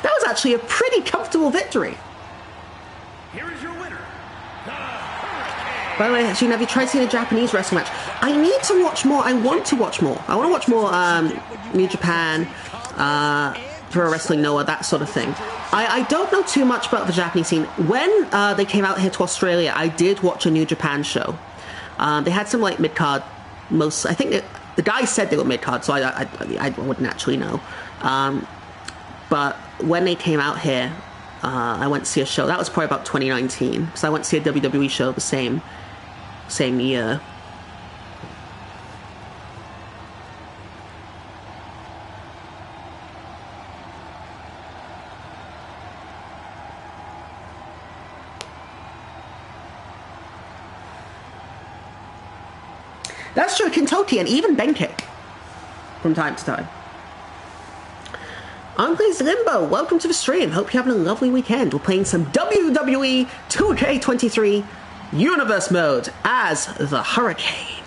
That was actually a pretty comfortable victory. Here is your winner. By the way, Gina, have you tried seeing a Japanese wrestling match? I need to watch more. I want to watch more. I want to watch more New Japan, Pro Wrestling Noah, that sort of thing. I don't know too much about the Japanese scene. When they came out here to Australia, I did watch a New Japan show. They had some like mid-card, I think the guy said they were mid-card, so I wouldn't actually know. But when they came out here, I went to see a show. That was probably about 2019. So I went to see a WWE show the same year. That's true, Kentucky, and even Benkei from time to time. Uncle's Limbo, welcome to the stream. Hope you're having a lovely weekend. We're playing some WWE2K23 Universe Mode as the Hurricane.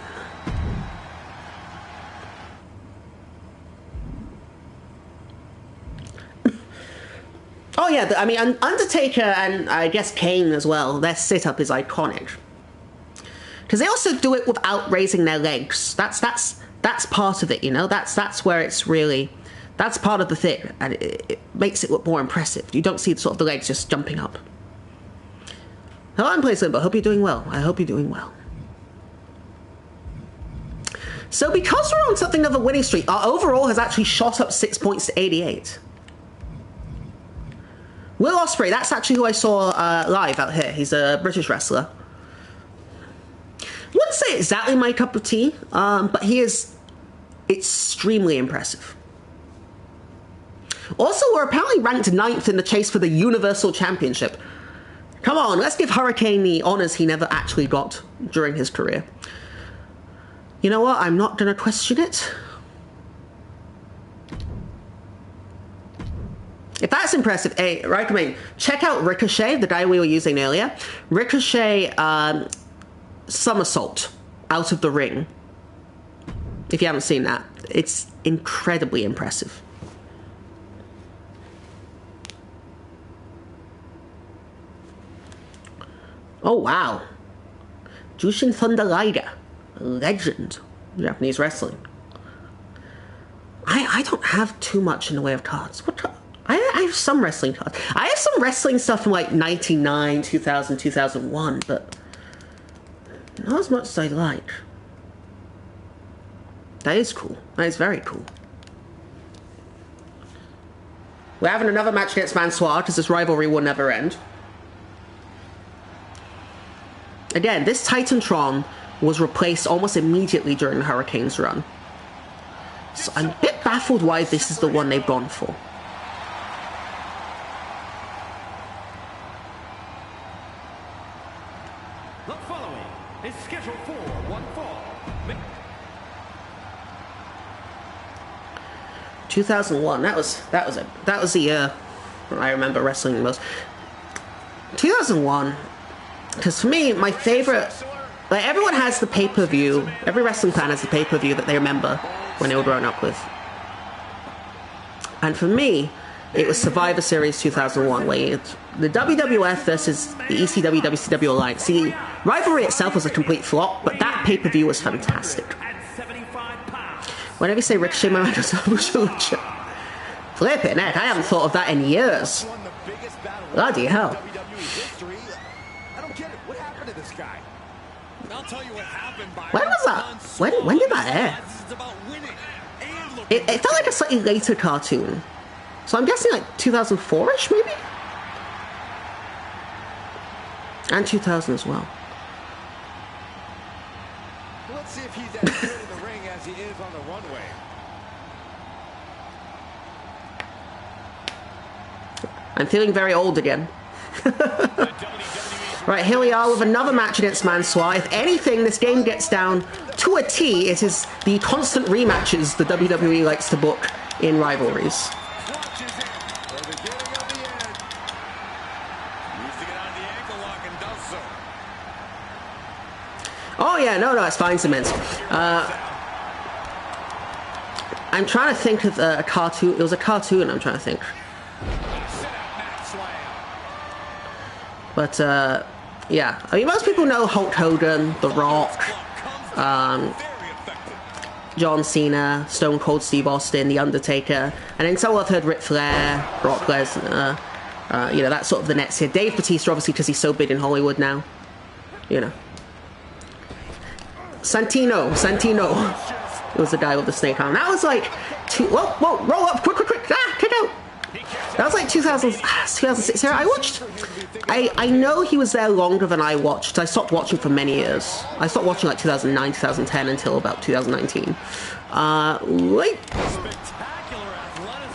Oh yeah, I mean, Undertaker and I guess Kane as well, their sit-up is iconic. Because they also do it without raising their legs. That's part of it, you know? That's where it's really... That's part of the thing, and it makes it look more impressive. You don't see sort of the legs just jumping up. Hello, I'm Place Limbo. Hope you're doing well. I hope you're doing well. So because we're on something of a winning streak, our overall has actually shot up 6 points to 88. Will Ospreay, that's actually who I saw live out here. He's a British wrestler. Wouldn't say exactly my cup of tea, but he is extremely impressive. Also, we're apparently ranked 9th in the chase for the Universal Championship. Come on, let's give Hurricane the honors he never actually got during his career. You know what? I'm not going to question it. If that's impressive, I recommend check out Ricochet, the guy we were using earlier. Ricochet somersault out of the ring. If you haven't seen that, it's incredibly impressive. Oh wow, Jushin Thunder Liger, legend, Japanese wrestling. I don't have too much in the way of cards. I have some wrestling cards. I have some wrestling stuff from like 99, 2000, 2001, but not as much as I like. That is cool. That is very cool. We're having another match against Mansoir because this rivalry will never end. Again, this Titantron was replaced almost immediately during the Hurricanes run. So I'm a bit baffled why this is the one they've gone for. The following is scheduled for one fall. 2001. That was the year I remember wrestling the most. 2001. Because for me, my favorite, like everyone has the pay-per-view, every wrestling fan has the pay-per-view that they remember when they were growing up with. And for me, it was Survivor Series 2001, where it's the WWF versus the ECW WCW Alliance. The rivalry itself was a complete flop, but that pay-per-view was fantastic. Whenever you say Ricochet, my mind goes, flipping heck, I haven't thought of that in years. Bloody hell. When was that? When did that air? It felt like a slightly later cartoon. So I'm guessing like 2004-ish, maybe? And 2000 as well. Let's see if he's as good in the ring as he is on the runway. I'm feeling very old again. Right, here we are with another match against Mansoir. If anything, this game gets down to a T. It is the constant rematches the WWE likes to book in rivalries. Oh yeah, no, it's fine, Cement. I'm trying to think of a cartoon. It was a cartoon, I'm trying to think. But, yeah. I mean, most people know Hulk Hogan, The Rock, John Cena, Stone Cold Steve Austin, The Undertaker, and then some have heard Ric Flair, Brock Lesnar, you know, that's sort of the nets here. Dave Bautista, obviously, because he's so big in Hollywood now. You know. Santino. It was the guy with the snake arm. That was like, whoa, roll up, quick, kick out. That was like 2006. I watched. I know he was there longer than I watched. I stopped watching for many years. I stopped watching like 2009, 2010 until about 2019.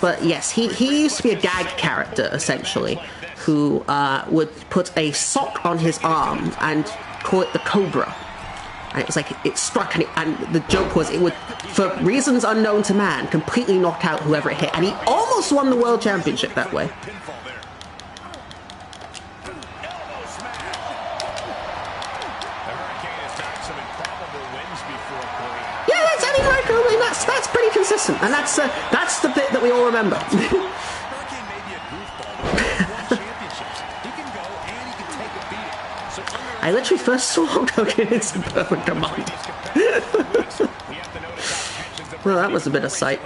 But yes, he used to be a gag character essentially, who would put a sock on his arm and call it the Cobra. And it was like it struck, and the joke was it would, for reasons unknown to man, completely knock out whoever it hit. And he almost won the world championship that way. Yeah, that's Eddie Guerrero. I mean, that's pretty consistent, and that's the bit that we all remember. I literally first saw Hulk Hogan in Suburban Command. Well, that was a bit of sight.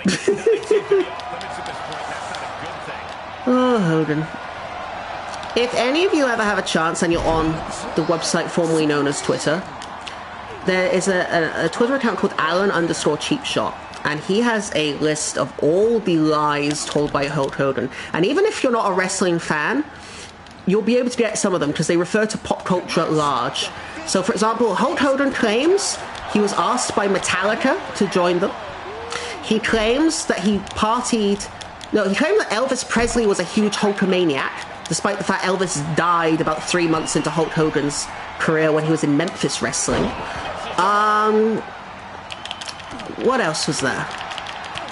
Oh, Hogan. If any of you ever have a chance and you're on the website formerly known as Twitter, there is a Twitter account called Alan_Cheapshot, and he has a list of all the lies told by Hulk Hogan. And even if you're not a wrestling fan, you'll be able to get some of them because they refer to pop culture at large. So, for example, Hulk Hogan claims he was asked by Metallica to join them. He claims that he claimed that Elvis Presley was a huge Hulkamaniac, despite the fact Elvis died about 3 months into Hulk Hogan's career when he was in Memphis wrestling. What else was there?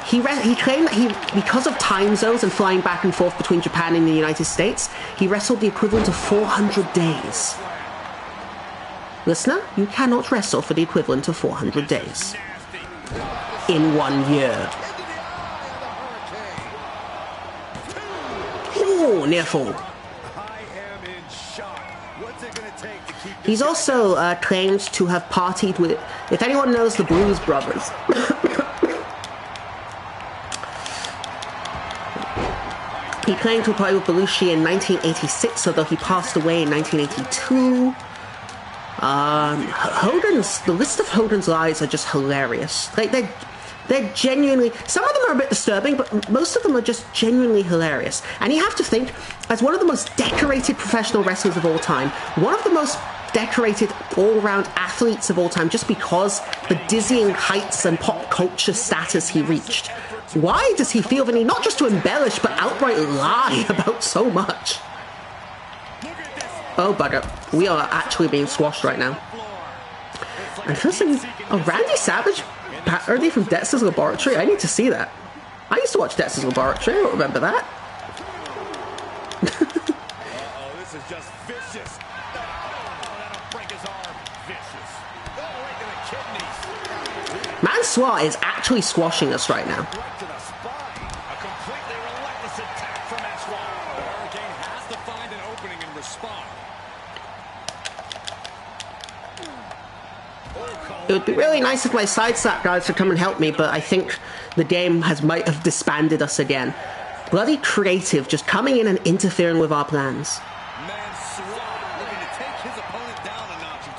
He claimed that because of time zones and flying back and forth between Japan and the United States, he wrestled the equivalent of 400 days. Listener, you cannot wrestle for the equivalent of 400 days. In 1 year. Ooh, near fall. He's also claimed to have partied with, if anyone knows the Blues Brothers. He claimed to have partied with Belushi in 1986, although he passed away in 1982. The list of Hogan's lies are just hilarious. Like, they're genuinely, some of them are a bit disturbing, but most of them are just genuinely hilarious. And you have to think, as one of the most decorated professional wrestlers of all time, one of the most decorated all-round athletes of all time, just because the dizzying heights and pop culture status he reached, why does he feel the need not just to embellish, but outright lie about so much? Oh, bugger. We are actually being squashed right now. And first thing, Randy Savage parody from Dexter's Laboratory? I need to see that. I used to watch Dexter's Laboratory. I don't remember that. Uh-oh, this is just vicious. Oh, that'll break his arm. Vicious. Oh, right to the kidneys. Mansoir is actually squashing us right now. Right to the spine. A completely relentless attack from Mansoir. The Hurricane has to find an opening and respond. It would be really nice if my side slap guys would come and help me, but I think the game might have disbanded us again. Bloody creative, just coming in and interfering with our plans. Mansoir looking to take his opponent down a notch or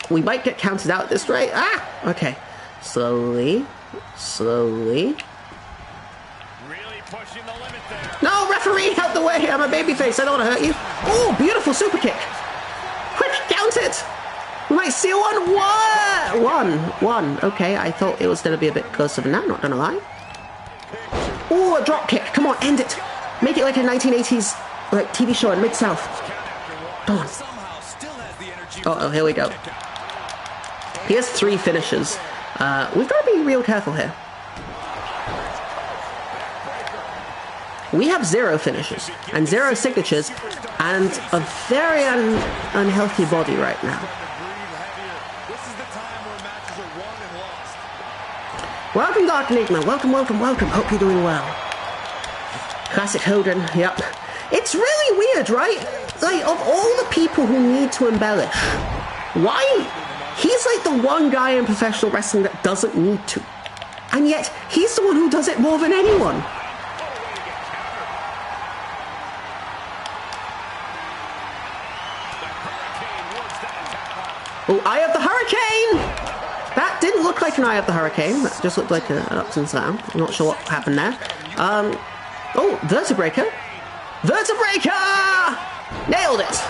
two. We might get counted out at this rate. Ah! Okay. Slowly. Slowly. Really pushing the limit there. No, referee, out the way. I'm a babyface. I don't want to hurt you. Oh, beautiful super kick. Quick, count it. We might see one. What? One. Okay, I thought it was going to be a bit closer than that, not going to lie. Oh, a drop kick. Come on, end it. Make it like a 1980s TV show in Mid-South. Come on. Uh-oh, here we go. He has 3 finishes. We've got to be real careful here. We have 0 finishes and 0 signatures and a very unhealthy body right now. Welcome, Dark Enigma. Welcome. Hope you're doing well. Classic Hogan, yep. It's really weird, right? Like, of all the people who need to embellish, why? He's like the one guy in professional wrestling that doesn't need to. And yet, he's the one who does it more than anyone. Oh, Eye of the Hurricane! That didn't look like an Eye of the Hurricane. That just looked like an up and slam. I'm not sure what happened there. Oh, Vertebreaker. Vertebreaker! Nailed it!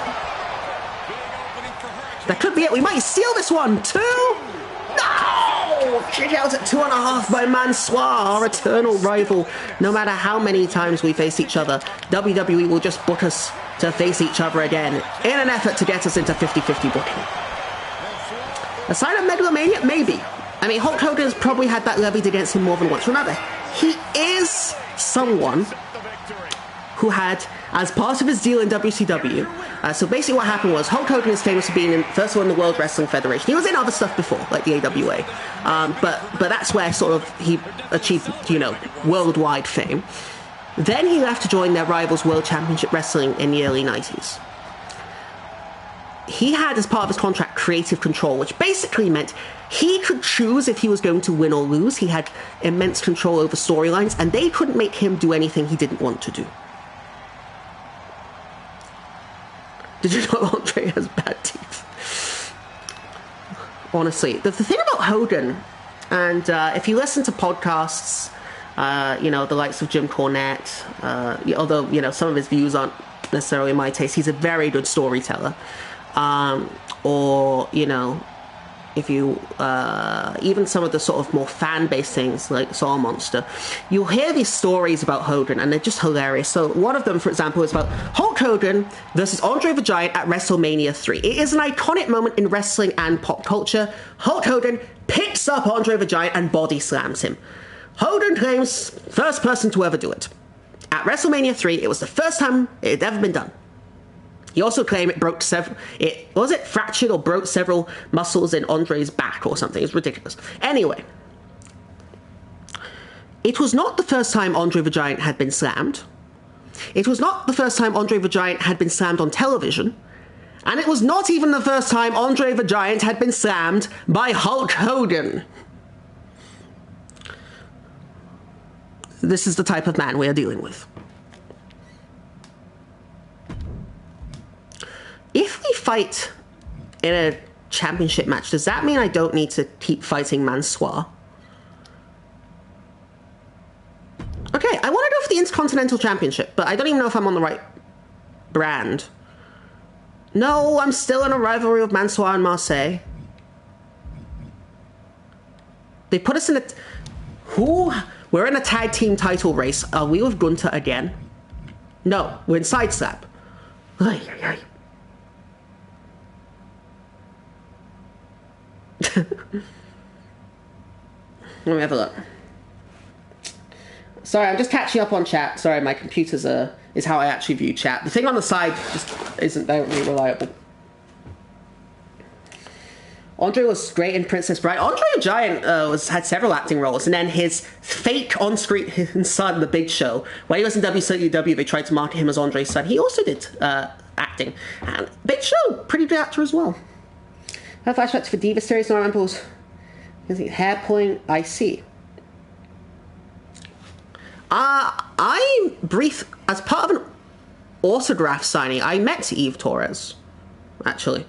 That could be it. We might steal this one. 2? No! Kick out at 2.5 by Mansoir, our eternal rival. No matter how many times we face each other, WWE will just book us to face each other again in an effort to get us into 50-50 booking. A sign of megalomania? Maybe. I mean, Hulk Hogan's probably had that levied against him more than once. Remember, he is someone who had, as part of his deal in WCW, so basically what happened was Hulk Hogan is famous for being first of all in the World Wrestling Federation. He was in other stuff before, like the AWA, but that's where sort of he achieved, worldwide fame. Then he left to join their rivals World Championship Wrestling in the early 90s. He had, as part of his contract, creative control, which basically meant he could choose if he was going to win or lose. He had immense control over storylines, and they couldn't make him do anything he didn't want to do. Did you know Andre has bad teeth? Honestly, the thing about Hogan, and if you listen to podcasts, the likes of Jim Cornette, although, some of his views aren't necessarily my taste, he's a very good storyteller. If you, even some of the sort of more fan-based things like Soul Monster, you'll hear these stories about Hogan and they're just hilarious. So one of them, for example, is about Hulk Hogan versus Andre the Giant at WrestleMania 3. It is an iconic moment in wrestling and pop culture. Hulk Hogan picks up Andre the Giant and body slams him. Hogan claims first person to ever do it. At WrestleMania 3, it was the first time it had ever been done. He also claimed it fractured or broke several muscles in Andre's back or something. It's ridiculous. Anyway, it was not the first time Andre the Giant had been slammed. It was not the first time Andre the Giant had been slammed on television. And it was not even the first time Andre the Giant had been slammed by Hulk Hogan. This is the type of man we are dealing with. If we fight in a championship match, does that mean I don't need to keep fighting Mansoor? Okay, I want to go for the Intercontinental Championship, but I don't even know if I'm on the right brand. No, I'm still in a rivalry with Mansoor and Marseille. They put us in a... We're in a tag team title race. Are we with Gunter again? No, we're in Side Slap. Ay, ay, ay. Let me have a look. Sorry, I'm just catching up on chat. Sorry, my computer's is how I actually view chat. The thing on the side just isn't very reliable. Andre was great in Princess Bride. Andre the Giant had several acting roles, and then his fake on-screen son, The Big Show, when he was in WCW, they tried to market him as Andre's son. He also did acting. And Big Show, pretty good actor as well. I have flashbacks for Diva series, no examples. Hair point, I see. As part of an autograph signing, I met Eve Torres, actually.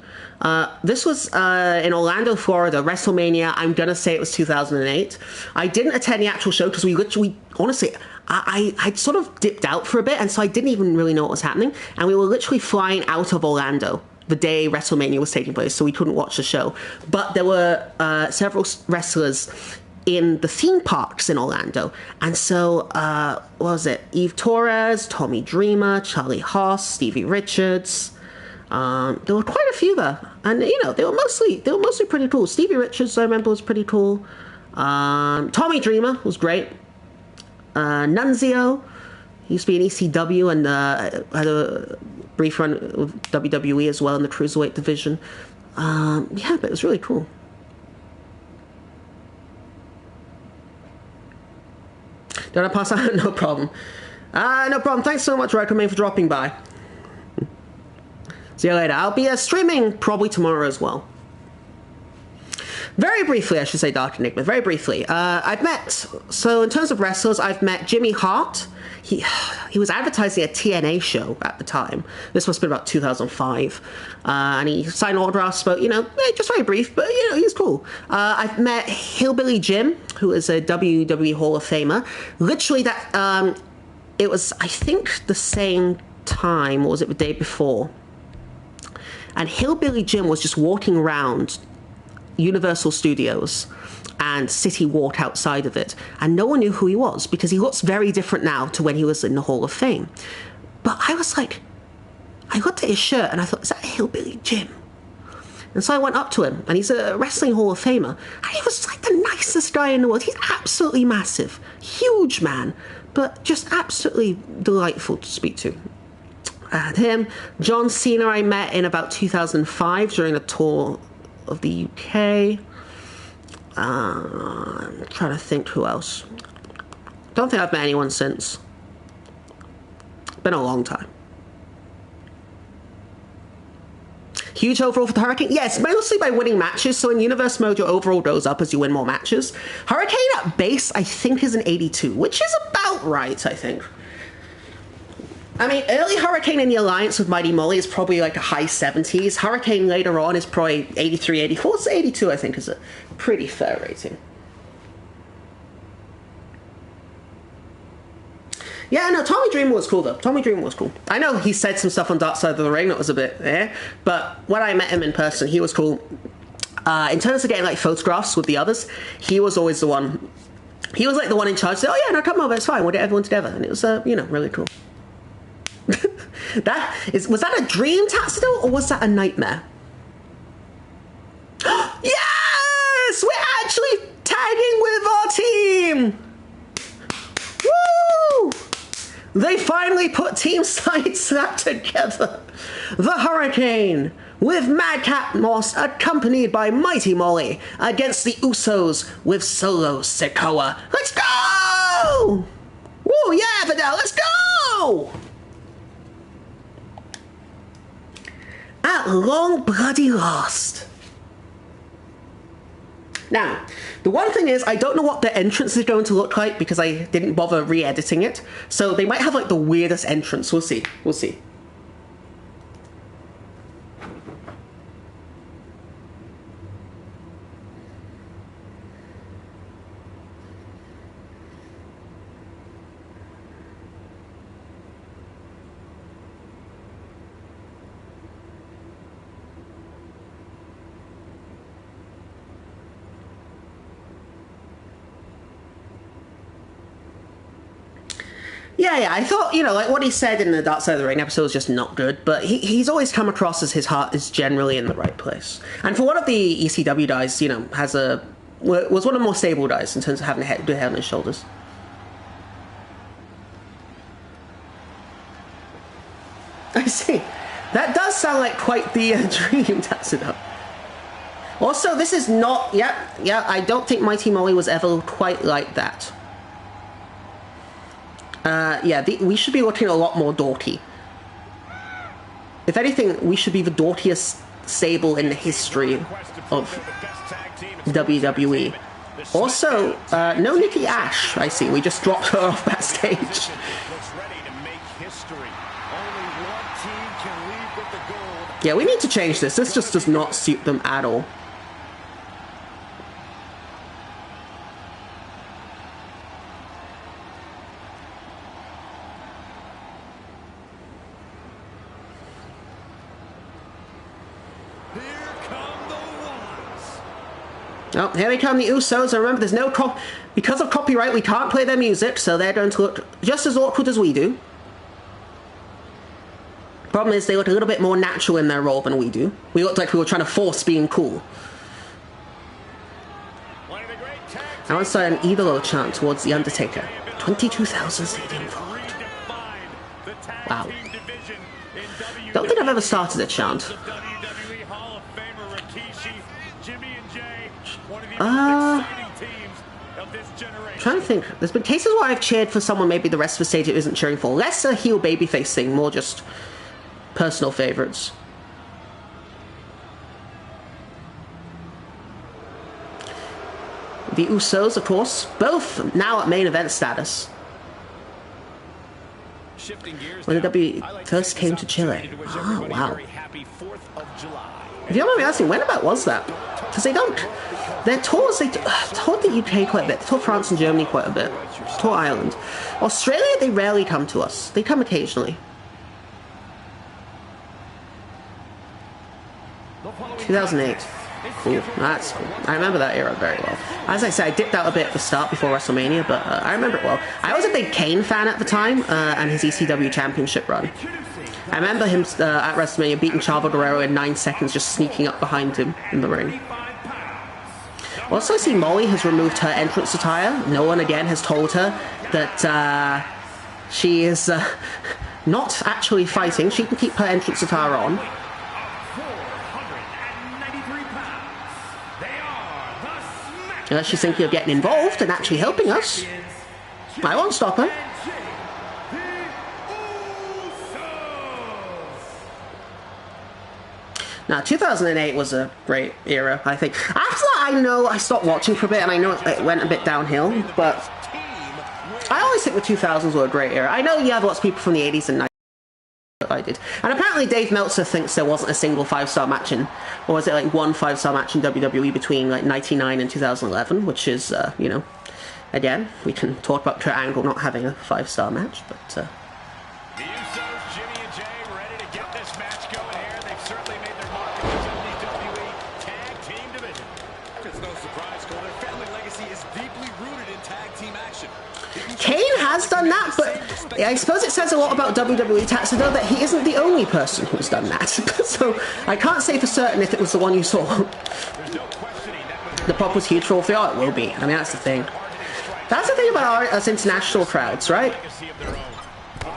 This was in Orlando, Florida, WrestleMania. I'm going to say it was 2008. I didn't attend the actual show because we literally, honestly, I'd sort of dipped out for a bit, and so I didn't even really know what was happening. And we were literally flying out of Orlando the day WrestleMania was taking place, so we couldn't watch the show. But there were several wrestlers in the theme parks in Orlando. And so, what was it? Eve Torres, Tommy Dreamer, Charlie Haas, Stevie Richards. There were quite a few there. And, they were mostly pretty cool. Stevie Richards, I remember, was pretty cool. Tommy Dreamer was great. Nunzio, he used to be in ECW and had a brief run with WWE as well in the Cruiserweight division. But it was really cool. Don't I pass out? No problem. No problem. Thanks so much, Recommend, for dropping by. See you later. I'll be streaming probably tomorrow as well. Very briefly, I should say, Dark Enigma. Very briefly. So in terms of wrestlers, I've met Jimmy Hart. He was advertising a TNA show at the time. This must have been about 2005. And he signed autographs, but, just very brief, but, he's cool. I've met Hillbilly Jim, who is a WWE Hall of Famer. Literally it was, I think, the same time, or was it the day before? And Hillbilly Jim was just walking around Universal Studios and City Walk outside of it, and no one knew who he was because he looks very different now to when he was in the Hall of Fame. But I was like, I looked at his shirt and I thought, is that Hillbilly Jim? And so I went up to him, and he's a wrestling Hall of Famer, and he was like the nicest guy in the world. He's absolutely massive, huge man, but just absolutely delightful to speak to. And him, John Cena, I met in about 2005 during a tour of the UK. I'm trying to think who else. Don't think I've met anyone since. Been a long time. Huge overall for the Hurricane? Yes, mostly by winning matches. So in Universe Mode, your overall goes up as you win more matches. Hurricane at base, I think, is an 82, which is about right, I think. I mean, early Hurricane in the alliance with Mighty Molly is probably like a high 70s. Hurricane later on is probably 83, 84. So 82, I think, is a pretty fair rating. Yeah, no, Tommy Dreamer was cool, though. Tommy Dreamer was cool. I know he said some stuff on Dark Side of the Ring that was a bit but when I met him in person, he was cool. In terms of getting, like, photographs with the others, he was always the one. He was, like, the one in charge. Said, oh, yeah, no, come over, it's fine. We'll get everyone together. And it was, you know, really cool. Was that a dream, Tatsudo, or was that a nightmare? Yes! We're actually tagging with our team! Woo! They finally put Team Sidestep together. The Hurricane, with Madcap Moss accompanied by Mighty Molly, against the Usos with Solo Sikoa. Let's go! Woo, yeah, Vidal, let's go! At long bloody last. Now, the one thing is, I don't know what the entrance is going to look like because I didn't bother re-editing it. So they might have like the weirdest entrance. We'll see. We'll see. Yeah, I thought, you know, like what he said in the Dark Side of the Ring episode was just not good, but he's always come across as his heart is generally in the right place. And for one of the ECW guys, you know, was one of the more stable guys in terms of having a head on his shoulders. I see. That does sound like quite the dream, Tatsudo. Also, this is not, yeah, I don't think Mighty Molly was ever quite like that. We should be looking a lot more dorky. If anything, we should be the dorkiest stable in the history of WWE. Also, no Nikki Ash, I see. We just dropped her off backstage. Yeah, we need to change this. This just does not suit them at all. Oh, here we come, the Usos. And remember, there's no because of copyright, we can't play their music, so they're going to look just as awkward as we do. Problem is, they look a little bit more natural in their role than we do. We looked like we were trying to force being cool. I once saw an Idolo chant towards The Undertaker. 22,000 stadium involved. Wow. Don't think I've ever started a chant. Trying to think. There's been cases where I've cheered for someone maybe the rest of the stage it isn't cheering for. Less a heel babyface thing, more just personal favorites. The Usos, of course, both now at main event status. When the W first came to Chile. Oh, wow. If you don't mind me asking, when about was that? Because they don't... Their tours, they toured the UK quite a bit. They toured France and Germany quite a bit. Tour Ireland. Australia, they rarely come to us. They come occasionally. 2008. Cool. That's cool. I remember that era very well. As I said, I dipped out a bit at the start before WrestleMania, but I remember it well. I was a big Kane fan at the time, and his ECW championship run. I remember him at WrestleMania beating Chavo Guerrero in 9 seconds, just sneaking up behind him in the ring. Also, I see Molly has removed her entrance attire. No one again has told her that she is not actually fighting. She can keep her entrance attire on. Unless she's thinking of getting involved and actually helping us. I won't stop her. No, 2008 was a great era, I think. After that, I know I stopped watching for a bit, and I know it went a bit downhill, but I always think the 2000s were a great era. I know you have lots of people from the 80s and 90s. I did. And apparently Dave Meltzer thinks there wasn't a single 5-star match in, or was it like one 5-star match in WWE between like 99 and 2011, which is, you know, again, we can talk about Kurt Angle not having a 5-star match, but... The Usos, Jimmy and Jay, ready to get this match going here. They've certainly made their mark in the WWE Tag Team division. It's no surprise, Cole, their family legacy is deeply rooted in tag team action. Kane has done that, but I suppose it says a lot about WWE Tatsudo that he isn't the only person who's done that. So I can't say for certain if it was the one you saw. The pop was huge for all three. Oh, it will be. I mean, that's the thing. That's the thing about us international crowds, right?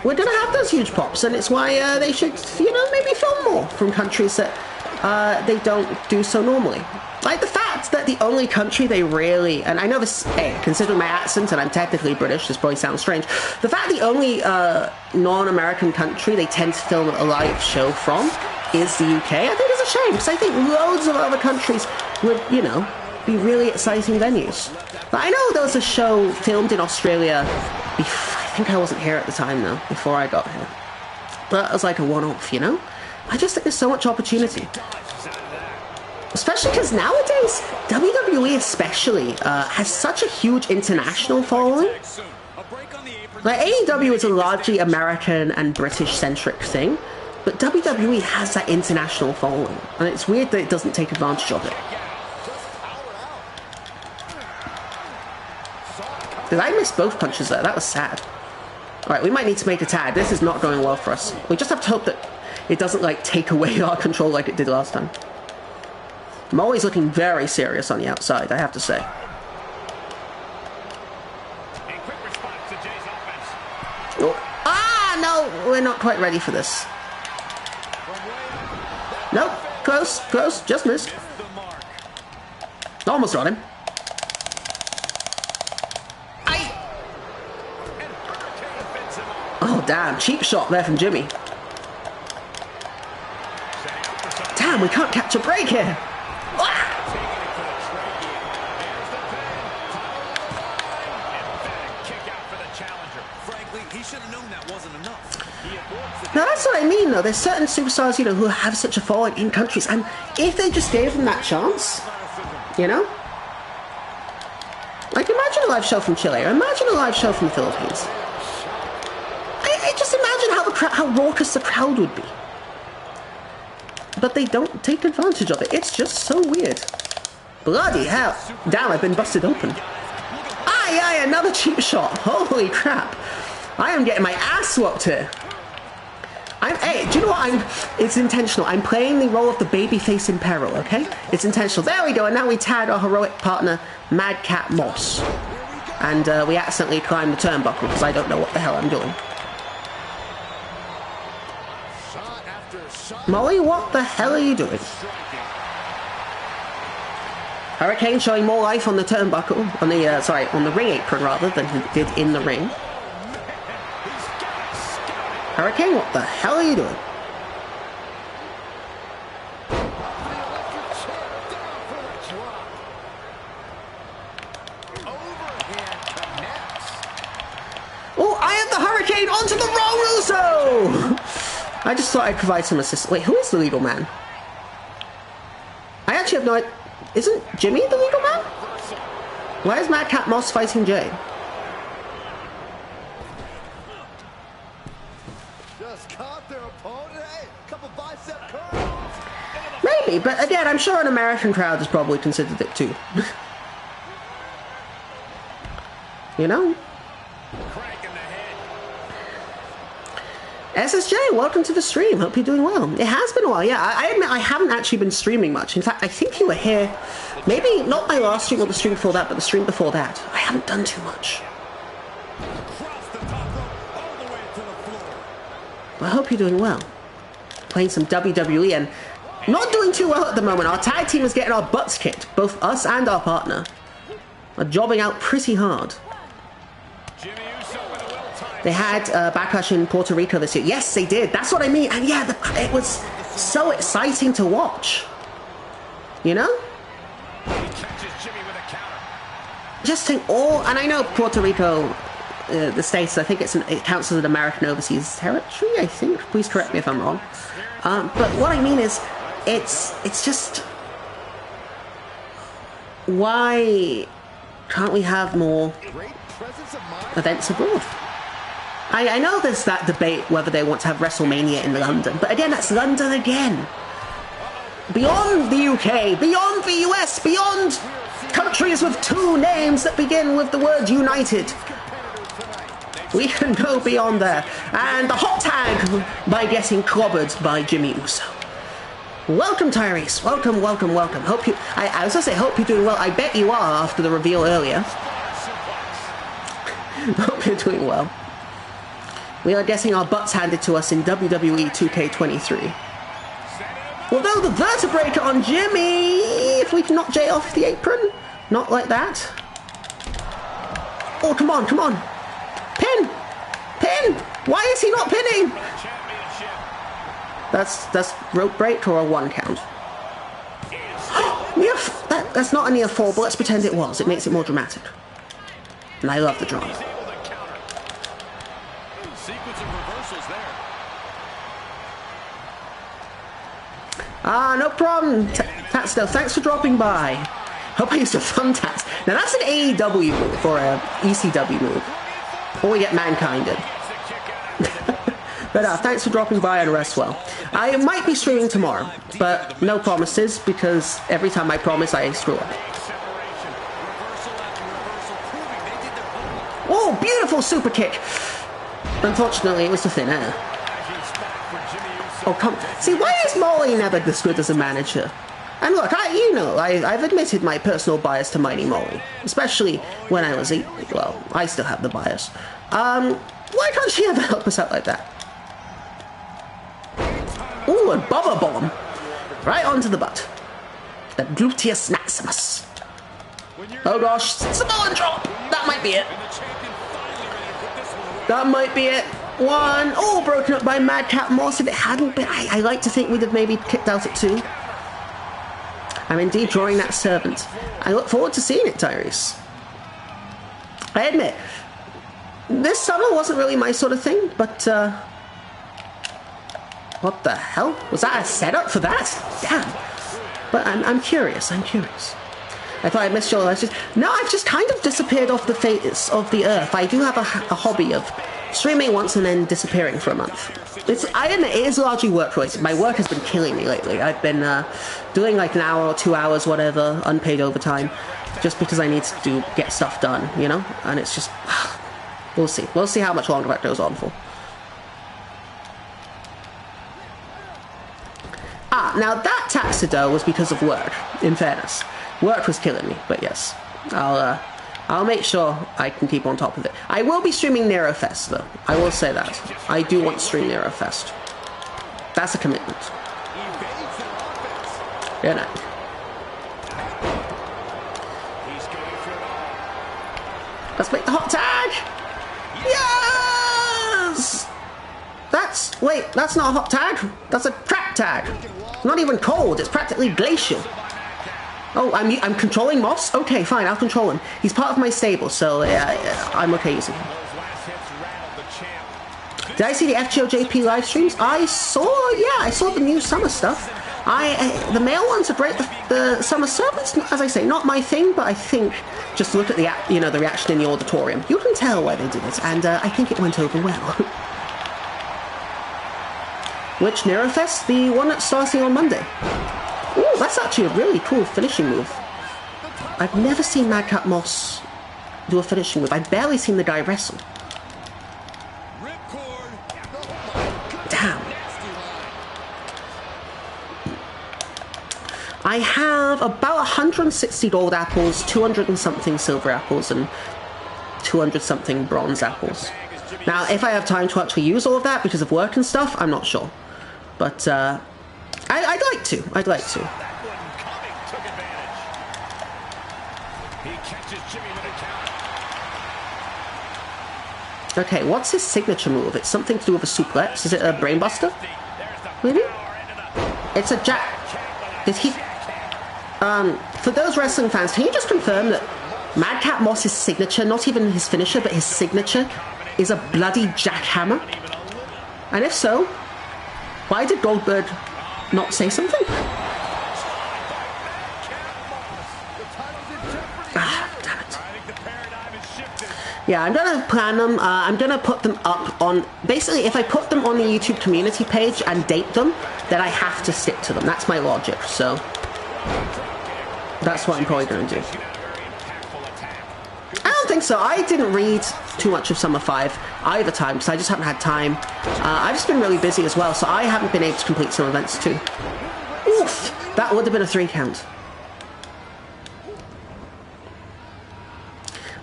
We're going to have those huge pops, and it's why they should, you know, maybe film more from countries that they don't do so normally. Like the fact that the only country they really, and I know this, hey, considering my accent and I'm technically British, this probably sounds strange, the fact the only non-American country they tend to film a live show from is the UK, I think is a shame, because I think loads of other countries would, you know, be really exciting venues. But I know there was a show filmed in Australia, I think I wasn't here at the time though, before I got here. But it was like a one-off, you know? I just think there's so much opportunity. Especially because nowadays, WWE especially has such a huge international following. Like AEW is a largely American and British-centric thing, but WWE has that international following, and it's weird that it doesn't take advantage of it. Did I miss both punches there? That was sad. Alright, we might need to make a tag. This is not going well for us. We just have to hope that it doesn't, like, take away our control like it did last time. Molly's looking very serious on the outside, I have to say. Oh. Ah, no, we're not quite ready for this. Nope, close, just missed. Almost got him. Oh, damn, cheap shot there from Jimmy. Damn, we can't catch a break here. Now that's what I mean though, there's certain superstars, you know, who have such a following in countries, and if they just gave them that chance, you know? Like imagine a live show from Chile, or imagine a live show from the Philippines. I just imagine how raucous the crowd would be. But they don't take advantage of it, it's just so weird. Bloody hell. Damn, I've been busted open. Aye, another cheap shot, holy crap. I am getting my ass whooped here. Hey, do you know what? It's intentional. I'm playing the role of the babyface in peril, okay? It's intentional. There we go, and now we tag our heroic partner, Madcap Moss. And we accidentally climbed the turnbuckle, because I don't know what the hell I'm doing. Molly, what the hell are you doing? Hurricane showing more life on the turnbuckle, on the, on the ring apron rather than he did in the ring. Hurricane, what the hell are you doing? Oh, I have the Hurricane onto the wrong Uso! I just thought I'd provide some assistance. Wait, who is the legal man? I actually have no idea. Isn't Jimmy the legal man? Why is Madcap Moss fighting Jay? Maybe, but again, I'm sure an American crowd has probably considered it too. You know? SSJ, welcome to the stream. Hope you're doing well. It has been a while, yeah. I admit I haven't actually been streaming much. In fact, I think you were here, maybe not my last stream or the stream before that, but the stream before that. I haven't done too much. But I hope you're doing well. Playing some WWE and not doing too well at the moment. Our tag team is getting our butts kicked. Both us and our partner are jobbing out pretty hard. They had Backlash in Puerto Rico this year. Yes, they did. That's what I mean. And yeah, it was so exciting to watch. You know? He catches Jimmy with a counter. Just think and I know Puerto Rico, the States, I think it counts as an American overseas territory, I think. Please correct me if I'm wrong. But what I mean is, it's just, why can't we have more events abroad? I know there's that debate whether they want to have WrestleMania in London, but again, that's London again. Beyond the UK, beyond the US, beyond countries with two names that begin with the word United. We can go beyond there. And the hot tag by getting clobbered by Jimmy Uso. Welcome, Tyrese. Welcome, welcome, welcome. Hope you. I was gonna say, hope you're doing well. I bet you are after the reveal earlier. Hope you're doing well. We are getting our butts handed to us in WWE2K23. Although the vertebrae on Jimmy, if we can knock Jay off the apron, not like that. Oh, come on, come on. Pin! Pin! Why is he not pinning? That's rope break or a 1 count. That's not a near fall, but let's pretend it was. It makes it more dramatic. And I love the drama. Sequence of reversals there. No problem. Tatsto, thanks for dropping by. Hope I used a thumbtacks. Now that's an AEW move or a ECW move. Or we get Mankind in. But thanks for dropping by and rest well. I might be streaming tomorrow, but no promises because every time I promise I screw up. Oh, beautiful super kick. Unfortunately, it was the thin air. Oh, come. See, why is Molly never this good as a manager? And look, I've admitted my personal bias to Mighty Molly, especially when I was well, I still have the bias. Why can't she ever help us out like that? Ooh, a Bubba Bomb. Right onto the butt. The gluteus maximus. Oh gosh, Samoan drop. That might be it. That might be it. One. Oh, broken up by Madcap Moss. If it hadn't been, I like to think we'd have maybe kicked out at 2. I'm indeed drawing that servant. I look forward to seeing it, Tyrese. I admit, this summer wasn't really my sort of thing, but, what the hell? Was that a setup for that? Damn. But I'm curious, I'm curious. I thought I missed your message. No, I've just kind of disappeared off the face of the earth. I do have a hobby of streaming once and then disappearing for a month. I admit, it is largely work-related. My work has been killing me lately. I've been doing like an hour or 2 hours, whatever, unpaid overtime, just because I need to get stuff done, you know? And it's just... We'll see. We'll see how much longer that goes on for. Now that Taxido was because of work, in fairness. Work was killing me, but yes. I'll make sure I can keep on top of it. I will be streaming NeroFest, though. I will say that. I do want to stream NeroFest. That's a commitment. Good night. Let's make the hot tag! Yes! Wait, that's not a hot tag. That's a crap tag. Not even cold, it's practically glacial. Oh, I'm controlling Moss? Okay, fine, I'll control him. He's part of my stable, so I'm okay using him. Did I see the FGOJP live streams? I saw the new summer stuff. The male ones are great. The summer stuff, it's, as I say, not my thing, but I think just look at the the reaction in the auditorium. You can tell why they did it, and I think it went over well. Which NeroFest? The one that's starting on Monday. Ooh, that's actually a really cool finishing move. I've never seen Madcap Moss do a finishing move. I've barely seen the guy wrestle. Damn. I have about 160 gold apples, 200 and something silver apples, and 200 something bronze apples. Now, if I have time to actually use all of that because of work and stuff, I'm not sure. But, I'd like to. I'd like to. Okay, what's his signature move? It's something to do with a suplex. Is it a brainbuster? Maybe? It's a jack. Is he? For those wrestling fans, can you just confirm that Madcap Moss's signature, not even his finisher, but his signature, is a bloody jackhammer? And if so, why did Goldberg not say something? Ah, damn it. Yeah, I'm going to plan them. I'm going to put them up on... Basically, if I put them on the YouTube community page and date them, then I have to stick to them. That's my logic, so... That's what I'm probably going to do. I don't think so. I didn't read too much of Summer 5 either time, because I just haven't had time. I've just been really busy as well, so I haven't been able to complete some events too. Oof! That would have been a 3 count.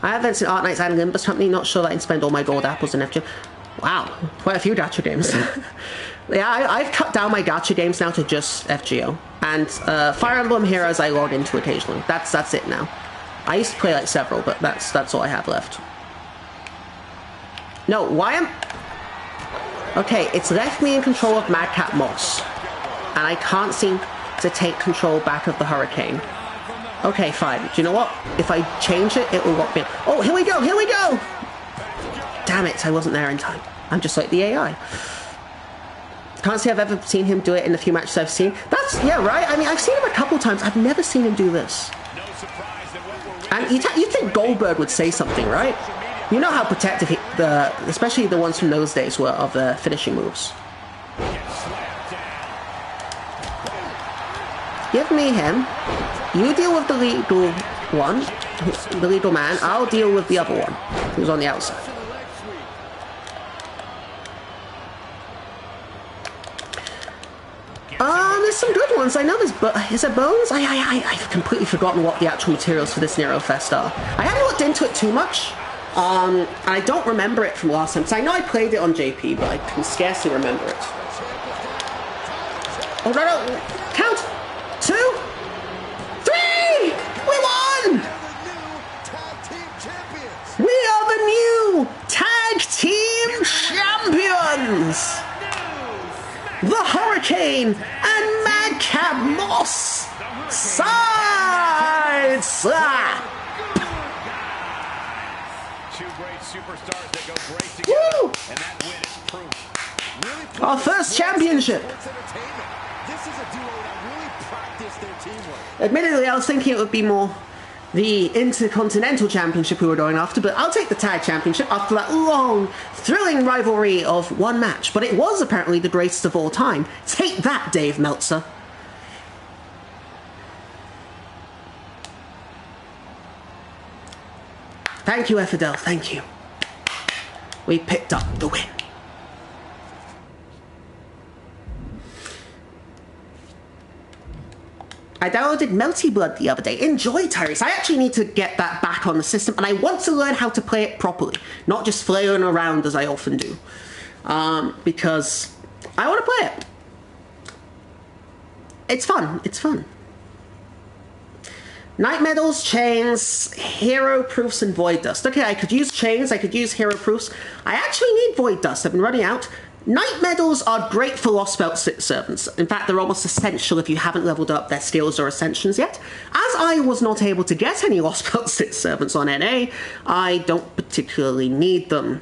I have events in Art Nights and Limbus Company. Not sure that I can spend all my gold apples in FGO. Wow, quite a few gacha games. Yeah, I've cut down my gacha games now to just FGO. And Fire Emblem Heroes I log into occasionally. That's it now. I used to play like several, but that's all I have left. No, why am... Okay, it's left me in control of Madcap Moss. And I can't seem to take control back of the Hurricane. Okay, fine. Do you know what? If I change it, it will lock me... Oh, here we go! Here we go! Damn it, I wasn't there in time. I'm just like the AI. Can't say I've ever seen him do it in the few matches I've seen. That's... Yeah, right? I mean, I've seen him a couple times. I've never seen him do this. And you'd think Goldberg would say something, right? You know how protective he, especially the ones from those days were of the finishing moves. Give me him. You deal with the legal one, the legal man. I'll deal with the other one, who's on the outside. There's some good ones. I know there's... Is there Bones? I've completely forgotten what the actual materials for this Nero Fest are. I haven't looked into it too much. I don't remember it from last time. So I know I played it on JP, but I can scarcely remember it. Oh, no. Count. 2, 3! We won! We are the new Tag Team Champions! The Hurricane and Madcap Moss! Side slap! Two great superstars that go great together, Woo! and that win is proof. Our first championship! This is a duo that really practiced their teamwork. Admittedly, I was thinking it would be more the Intercontinental Championship we were going after, but I'll take the Tag Championship after that long, thrilling rivalry of one match. But it was apparently the greatest of all time. Take that, Dave Meltzer. Thank you, Effidel. Thank you. We picked up the win. I downloaded Melty Blood the other day. Enjoy, Tyrese. I actually need to get that back on the system, and I want to learn how to play it properly, not just flailing around as I often do, because I want to play it. It's fun. It's fun. Night Medals, Chains, Hero Proofs, and Void Dust. Okay, I could use Chains, I could use Hero Proofs. I actually need Void Dust. I've been running out. Night Medals are great for Lost Belt servants. In fact, they're almost essential if you haven't leveled up their skills or ascensions yet. As I was not able to get any Lost Belt servants on NA, I don't particularly need them.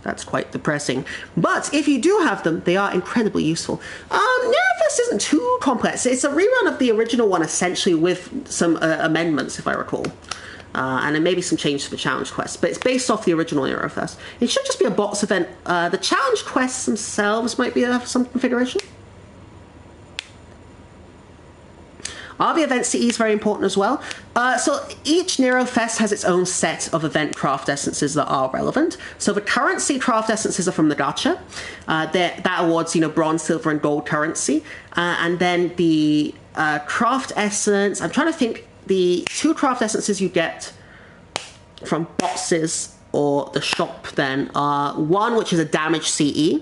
That's quite depressing. But if you do have them, they are incredibly useful. Nervous isn't too complex. It's a rerun of the original one, essentially, with some amendments, if I recall. And then maybe some changes for challenge quests. But it's based off the original Eurofest. It should just be a bots event. The challenge quests themselves might be some configuration. The event CE is very important as well. So each Nero Fest has its own set of event craft essences that are relevant. So the currency craft essences are from the gacha. That awards, bronze, silver, and gold currency. And then the craft essence, I'm trying to think, the 2 craft essences you get from boxes or the shop then are one which is a damage CE,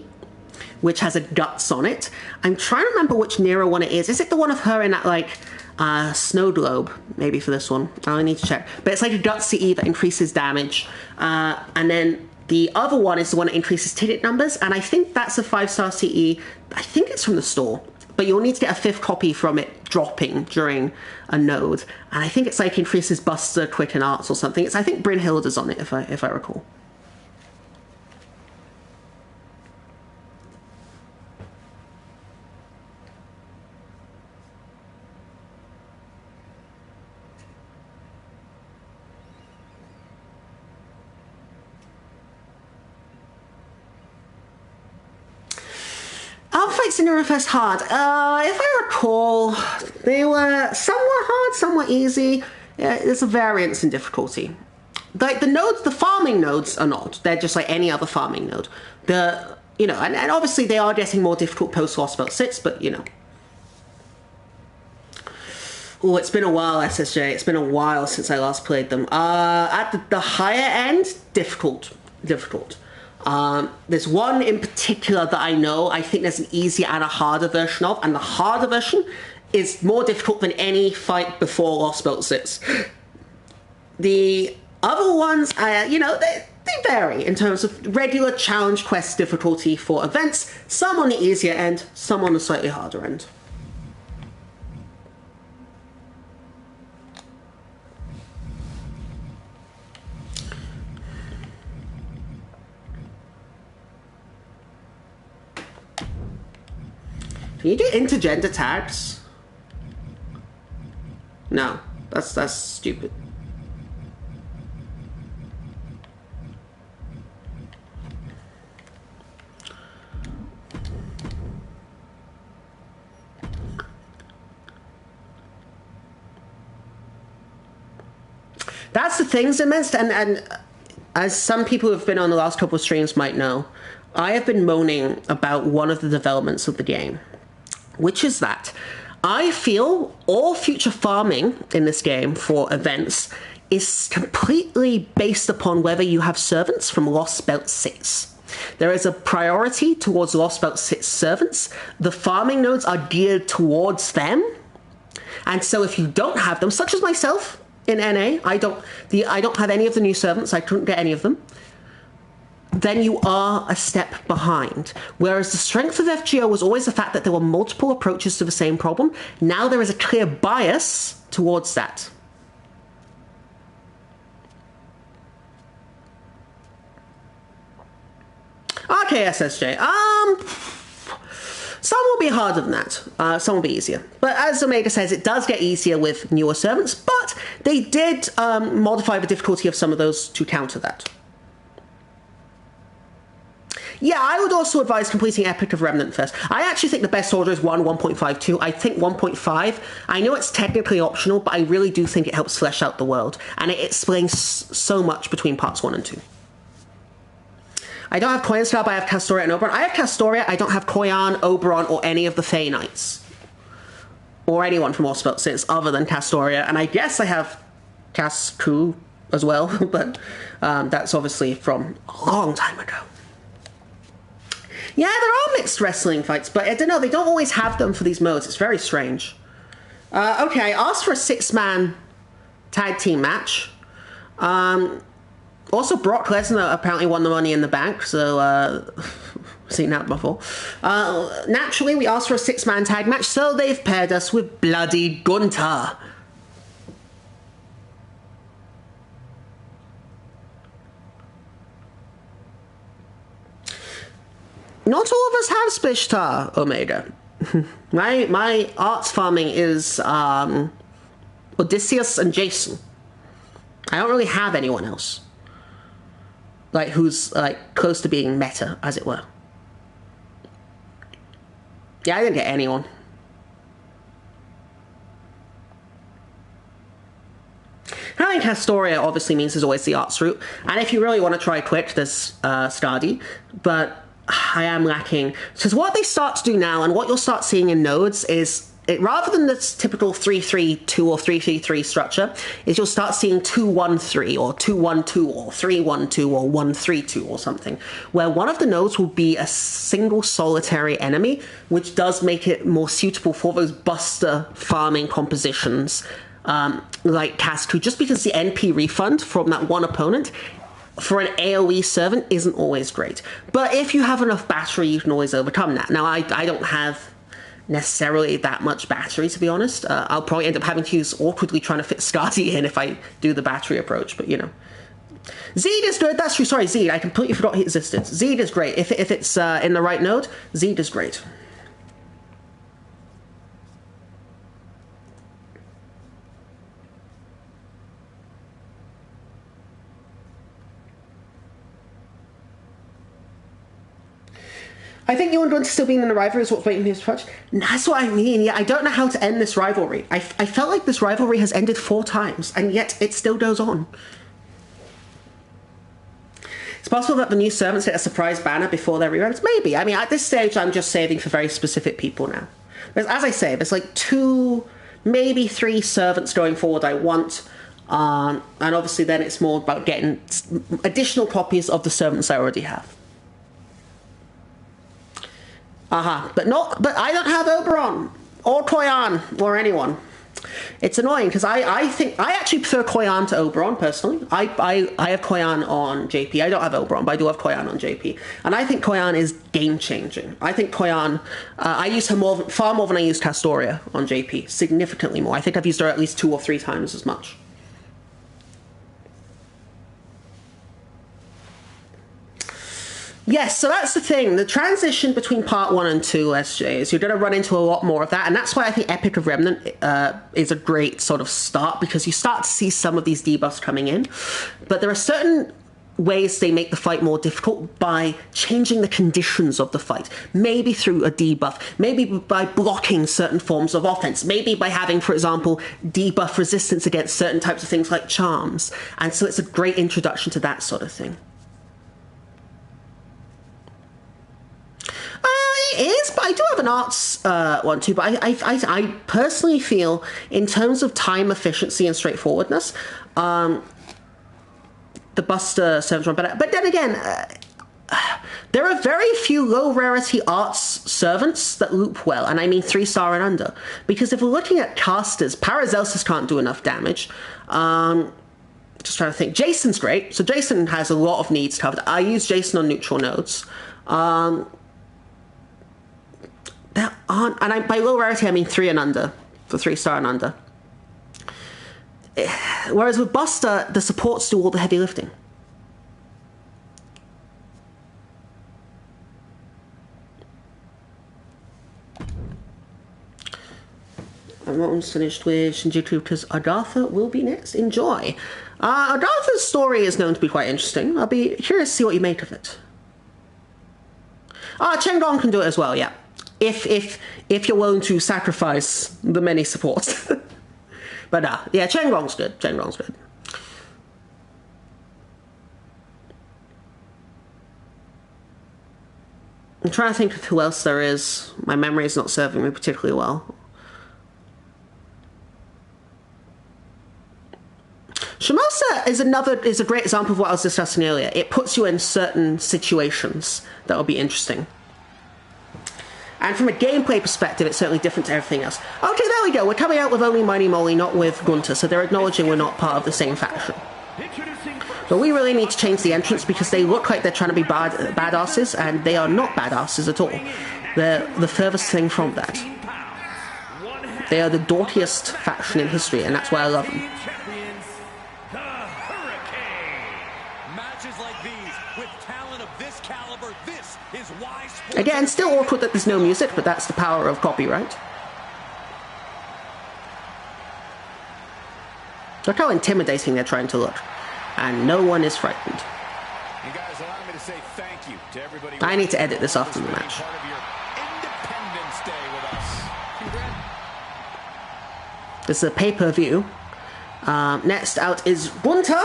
which has a guts on it. I'm trying to remember which Nero one it is. Is it the one of her in that snow globe? Maybe for this one. I need to check. But it's like a guts CE that increases damage. And then the other one is the one that increases ticket numbers. And I think that's a 5-star CE. I think it's from the store. but you'll need to get a 5th copy from it dropping during a node. And I think it's like increases Buster, Quicken Arts or something. It's, I think Brynhilda's on it, if I recall. Fights in Neurofest hard. If I recall, they were somewhat hard, somewhat easy. There's a variance in difficulty. Like the nodes, the farming nodes are not. They're just like any other farming node. And obviously they are getting more difficult post Lost Belt 6, but you know. Oh, it's been a while, SSJ. It's been a while since I last played them. At the higher end, difficult. There's one in particular that I know. I think there's an easier and a harder version of, and the harder version is more difficult than any fight before Lost Belt 6. The other ones, they vary in terms of regular challenge quest difficulty for events. Some on the easier end, some on the slightly harder end. Can you do intergender tags? No, that's stupid. That's the thing, Zemest, and as some people who have been on the last couple of streams might know, I have been moaning about one of the developments of the game, which is that I feel all future farming in this game for events is completely based upon whether you have servants from Lost Belt 6. There is a priority towards Lost Belt 6 servants. The farming nodes are geared towards them. And so if you don't have them, such as myself in NA, I don't have any of the new servants. I couldn't get any of them. Then you are a step behind. Whereas the strength of FGO was always the fact that there were multiple approaches to the same problem. Now there is a clear bias towards that. Okay, SSJ. Some will be harder than that. Some will be easier. But as Omega says, it does get easier with newer servants, but they did modify the difficulty of some of those to counter that. Yeah, I would also advise completing Epic of Remnant first. I actually think the best order is 1.52. I think 1.5, I know it's technically optional, but I really do think it helps flesh out the world. And it explains so much between parts 1 and 2. I don't have Koyan Star, but I have Castoria and Oberon. I have Castoria, I don't have Koyan, Oberon, or any of the Fey Knights. Or anyone from Lost Belt 6 other than Castoria. And I guess I have Casku as well, but that's obviously from a long time ago. Yeah, there are mixed wrestling fights, but I don't know, they don't always have them for these modes. It's very strange. Okay, I asked for a 6-man tag team match. Also, Brock Lesnar apparently won the Money in the Bank, so seen that before. Naturally, we asked for a 6-man tag match, so they've paired us with Bloody Gunter. Not all of us have Spishtar, Omega. my arts farming is Odysseus and Jason. I don't really have anyone else. Like, who's, like, close to being meta, as it were. Yeah, I didn't get anyone. Having Castoria obviously means there's always the arts route. And if you really want to try quick, there's Skadi. But I am lacking. Because what they start to do now, and what you'll start seeing in nodes, is rather than this typical 3-3-2 or 3-3-3 structure, is you'll start seeing 2-1-3 or 2-1-2 or 3-1-2 or 1-3-2 or something, where one of the nodes will be a single solitary enemy, which does make it more suitable for those buster farming compositions, like Casku, just because the NP refund from that one opponent for an AoE servant isn't always great. But if you have enough battery, you can always overcome that. Now, I don't have necessarily that much battery, to be honest. I'll probably end up having to use awkwardly trying to fit Scotty in if I do the battery approach, but you know. Zed is good, that's true. Sorry, Zed, I completely forgot he existed. Zed is great. If it's in the right node, Zed is great. I think you and Gunter still being in the rivalry is what's waiting for his touch. That's what I mean. Yeah, I don't know how to end this rivalry. I felt like this rivalry has ended 4 times, and yet it still goes on. It's possible that the new servants get a surprise banner before their reruns. Maybe. I mean, at this stage, I'm just saving for very specific people now. But as I say, there's like 2, maybe 3 servants going forward I want. And obviously then it's more about getting additional copies of the servants I already have. But I don't have Oberon or Koyan or anyone. It's annoying because I actually prefer Koyan to Oberon personally. I have Koyan on JP. I don't have Oberon, but I do have Koyan on JP, and I think Koyan is game changing. I think Koyan, I use her far more than I used Castoria on JP, significantly more. I think I've used her at least 2 or 3 times as much. Yes, so that's the thing. The transition between part 1 and 2, SJ, is you're going to run into a lot more of that. And that's why I think Epic of Remnant is a great sort of start, because you start to see some of these debuffs coming in. But there are certain ways they make the fight more difficult by changing the conditions of the fight. Maybe through a debuff, maybe by blocking certain forms of offense, maybe by having, for example, debuff resistance against certain types of things like charms. And so it's a great introduction to that sort of thing. It is, but I do have an arts one too. But I personally feel, in terms of time efficiency and straightforwardness, the Buster servants are better. But then again, there are very few low rarity arts servants that loop well, and I mean 3-star and under. Because if we're looking at casters, Paracelsus can't do enough damage. Just trying to think. Jason's great, so Jason has a lot of needs covered. I use Jason on neutral nodes. There aren't, and by low rarity I mean 3 and under, for 3-star and under. Whereas with Buster, the supports do all the heavy lifting. I'm not finished with Shinjuku because Agartha will be next. Enjoy. Agartha's story is known to be quite interesting. I'll be curious to see what you make of it. Chengong can do it as well, yeah. If you're willing to sacrifice the many supports. But yeah, Chengong's good. Chengong's good. I'm trying to think of who else there is. My memory is not serving me particularly well. Shimosa is a great example of what I was discussing earlier. It puts you in certain situations that will be interesting. And from a gameplay perspective, it's certainly different to everything else. Okay, there we go. We're coming out with only Mighty Molly, not with Gunter, so they're acknowledging we're not part of the same faction. But we really need to change the entrance because they look like they're trying to be badasses, and they are not badasses at all. They're the furthest thing from that. They are the dorkiest faction in history, and that's why I love them. Again, still awkward that there's no music, but that's the power of copyright. Look how intimidating they're trying to look. And no one is frightened. You guys allow me to say thank you to everybody. I need to edit this after the match. This is a pay-per-view. Next out is Gunter.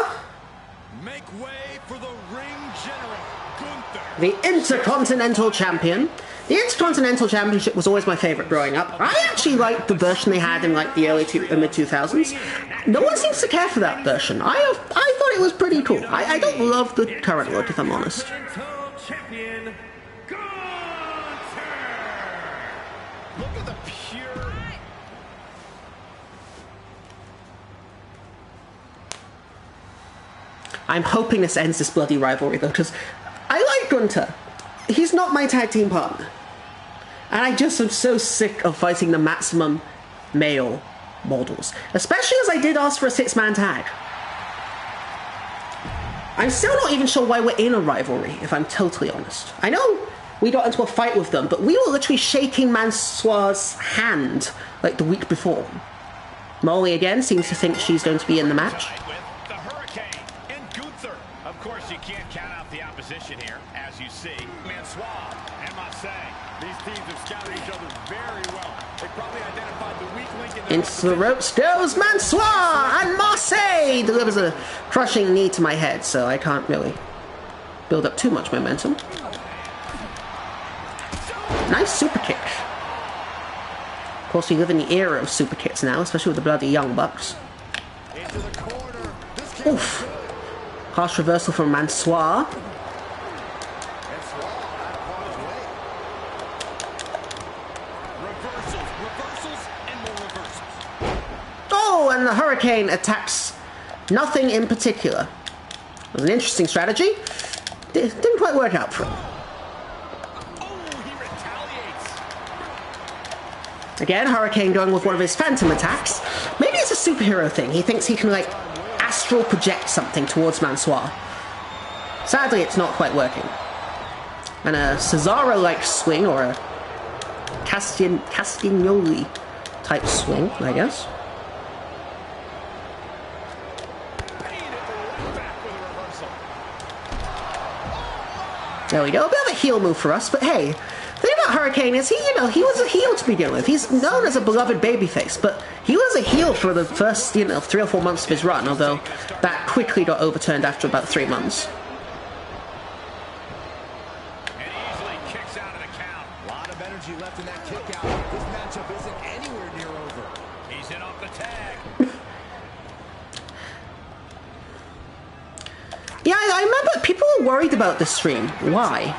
Make way for the ring general, Gunther. The Intercontinental Champion. The Intercontinental Championship was always my favorite growing up. I actually liked the version they had in like the early mid-2000s. No one seems to care for that version. I thought it was pretty cool. I don't love the current look, if I'm honest. Champion, Gunther. Look at the pure. I'm hoping this ends this bloody rivalry though, because I like Gunter. He's not my tag team partner. And I just am so sick of fighting the maximum male models. Especially as I did ask for a 6-man tag. I'm still not even sure why we're in a rivalry, if I'm totally honest. I know we got into a fight with them, but we were literally shaking Mansoir's hand like the week before. Molly again seems to think she's going to be in the match. The Hurricane and Gunther. Of course, you can't count out the opposition here, as you see. Mansoir and Marseille. These teams have scouted each other very well. They probably identified the weak link in their Into the ropes goes Mansoir, and Marseille delivers a crushing knee to my head, so I can't really build up too much momentum. Nice super kick. Of course, we live in the era of super kicks now, especially with the bloody Young Bucks. Oof. Harsh reversal from Mansoir. Oh, and the Hurricane attacks nothing in particular. It was an interesting strategy. Didn't quite work out for him. Again, Hurricane going with one of his phantom attacks. Maybe it's a superhero thing. He thinks he can, like, astral project something towards Mansoir. Sadly, it's not quite working. And a Cesaro-like swing, or a Castagnoli type swing, I guess. There we go. A bit of a heel move for us, but hey, the thing about Hurricane is he was a heel to begin with. He's known as a beloved babyface, but he was a heel for the first, 3 or 4 months of his run, although that quickly got overturned after about 3 months. And he easily kicks out of the count. A lot of energy left in that kick out. This matchup isn't anywhere near over. He's in off the tag. Yeah, I remember people were worried about this stream. Why?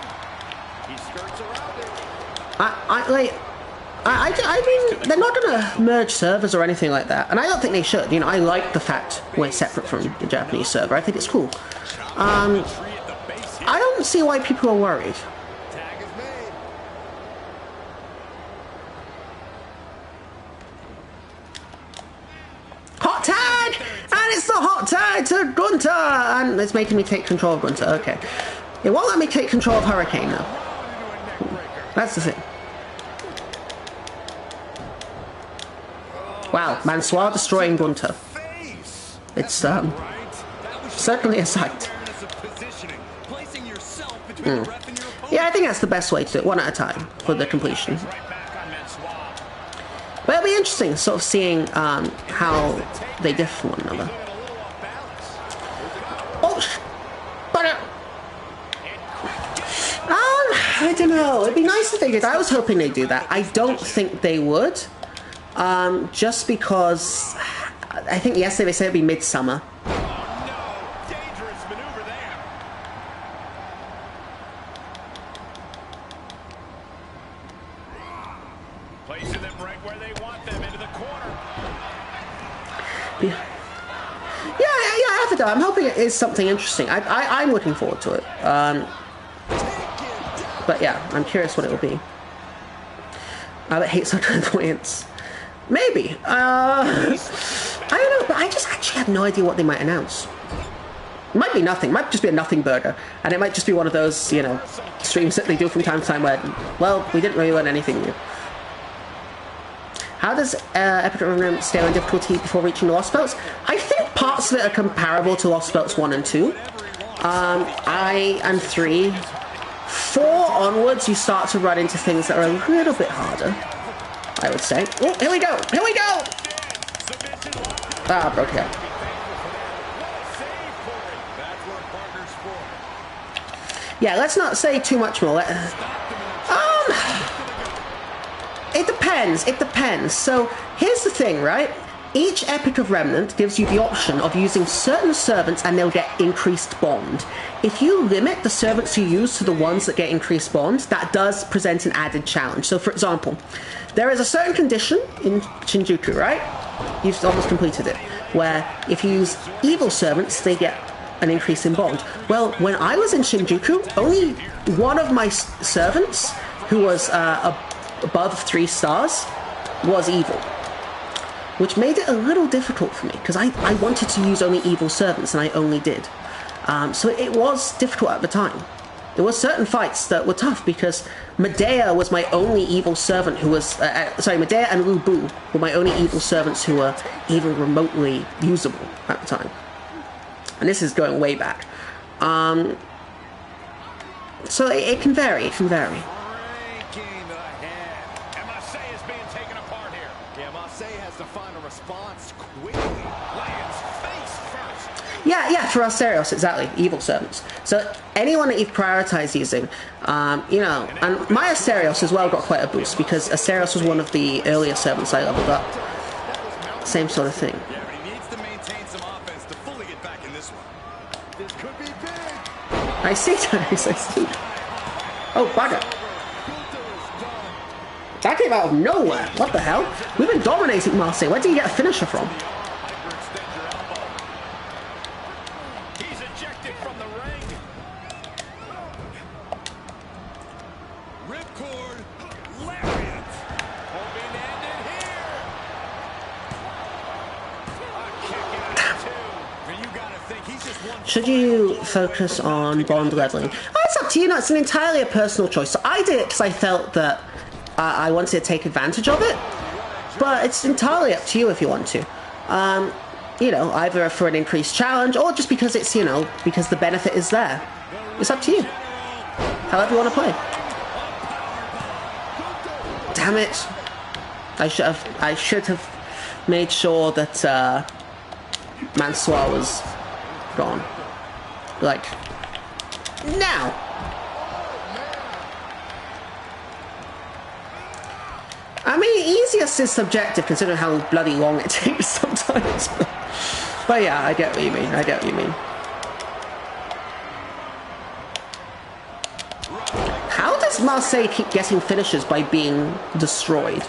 He skirts around it. I mean, they're not gonna merge servers or anything like that, and I don't think they should. I like the fact we're separate from the Japanese server. I think it's cool. I don't see why people are worried. Tag is made. Hot tag! And it's the hot tag to Gunther! And it's making me take control of Gunther. Okay. It won't let me take control of Hurricane, though. That's the thing. Wow, Mansoir destroying Gunther. It's certainly a sight. Yeah, I think that's the best way to do it, one at a time for the completion. But it'll be interesting sort of seeing how they differ from one another. Oh, but I don't know. It'd be nice if they did. I was hoping they'd do that. I don't think they would. Just because I think yesterday they said it'd be midsummer. Placing them right where they want them, into the corner. Yeah, I have to. I'm hoping it is something interesting. I'm looking forward to it. But yeah, I'm curious what it will be. I hate such annoyance. Maybe. I don't know, but I just actually have no idea what they might announce. It might be nothing. It might just be a nothing burger. And it might just be one of those, streams that they do from time to time where, well, we didn't really learn anything new. How does Epic Remnant scale in difficulty before reaching the Lost Belts? I think parts of it are comparable to Lost Belts 1 and 2. And 3. 4 onwards, you start to run into things that are a little bit harder, I would say. Oh, here we go! Here we go! Ah, broke out. Yeah, let's not say too much more. It depends. It depends. So, here's the thing, right? Each Epic of Remnant gives you the option of using certain servants and they'll get increased bond. If you limit the servants you use to the ones that get increased bond, that does present an added challenge. So, for example, there is a certain condition in Shinjuku, right? You've almost completed it, where if you use evil servants, they get an increase in bond. Well, when I was in Shinjuku, only one of my servants, who was a above 3 stars was evil, which made it a little difficult for me because I wanted to use only evil servants and I only did. So it was difficult at the time. There were certain fights that were tough because Medea was my only evil servant who was... Medea and Lu Bu were my only evil servants who were even remotely usable at the time. And this is going way back. So it can vary, it can vary. Yeah, for Asterios, exactly. Evil servants. So anyone that you've prioritized using, you know, and my Asterios as well got quite a boost because Asterios was one of the earlier servants I leveled up. Same sort of thing. Yeah, but he needs to maintain some offense to fully get back in this one. This could be big. I see, Tyrese, I see. Oh, bugger. That came out of nowhere. What the hell? We've been dominating Marseille. Where did you get a finisher from? Should you focus on bond leveling? Oh, it's up to you. No, it's entirely a personal choice. So I did it because I felt that I wanted to take advantage of it. But it's entirely up to you if you want to. You know, either for an increased challenge or just because it's, you know, because the benefit is there. It's up to you. However you want to play. Damn it. I should have made sure that Mansoir was gone. Like, now. I mean, easiest is subjective considering how bloody long it takes sometimes. But yeah, I get what you mean. I get what you mean. How does Marseille keep getting finishes by being destroyed?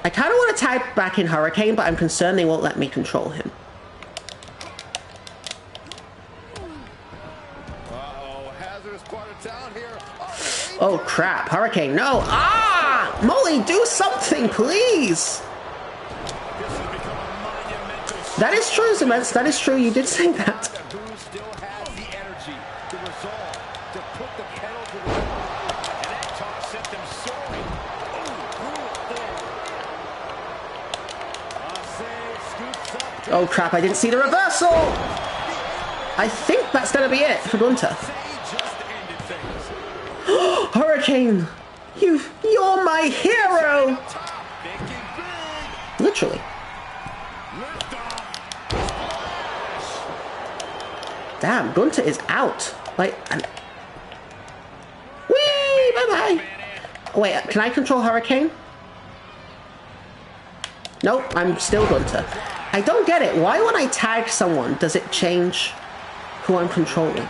I kind of want to tag back in Hurricane, but I'm concerned they won't let me control him. Oh crap, Hurricane, no! Ah! Molly, do something, please! That is true, Zemets, that is true, you did say that. Oh crap, I didn't see the reversal! I think that's gonna be it for Gunter. Hurricane! You're my hero! Literally. Damn, Gunter is out. Like, whee! Bye-bye! Wait, can I control Hurricane? Nope, I'm still Gunter. I don't get it. Why when I tag someone, does it change who I'm controlling?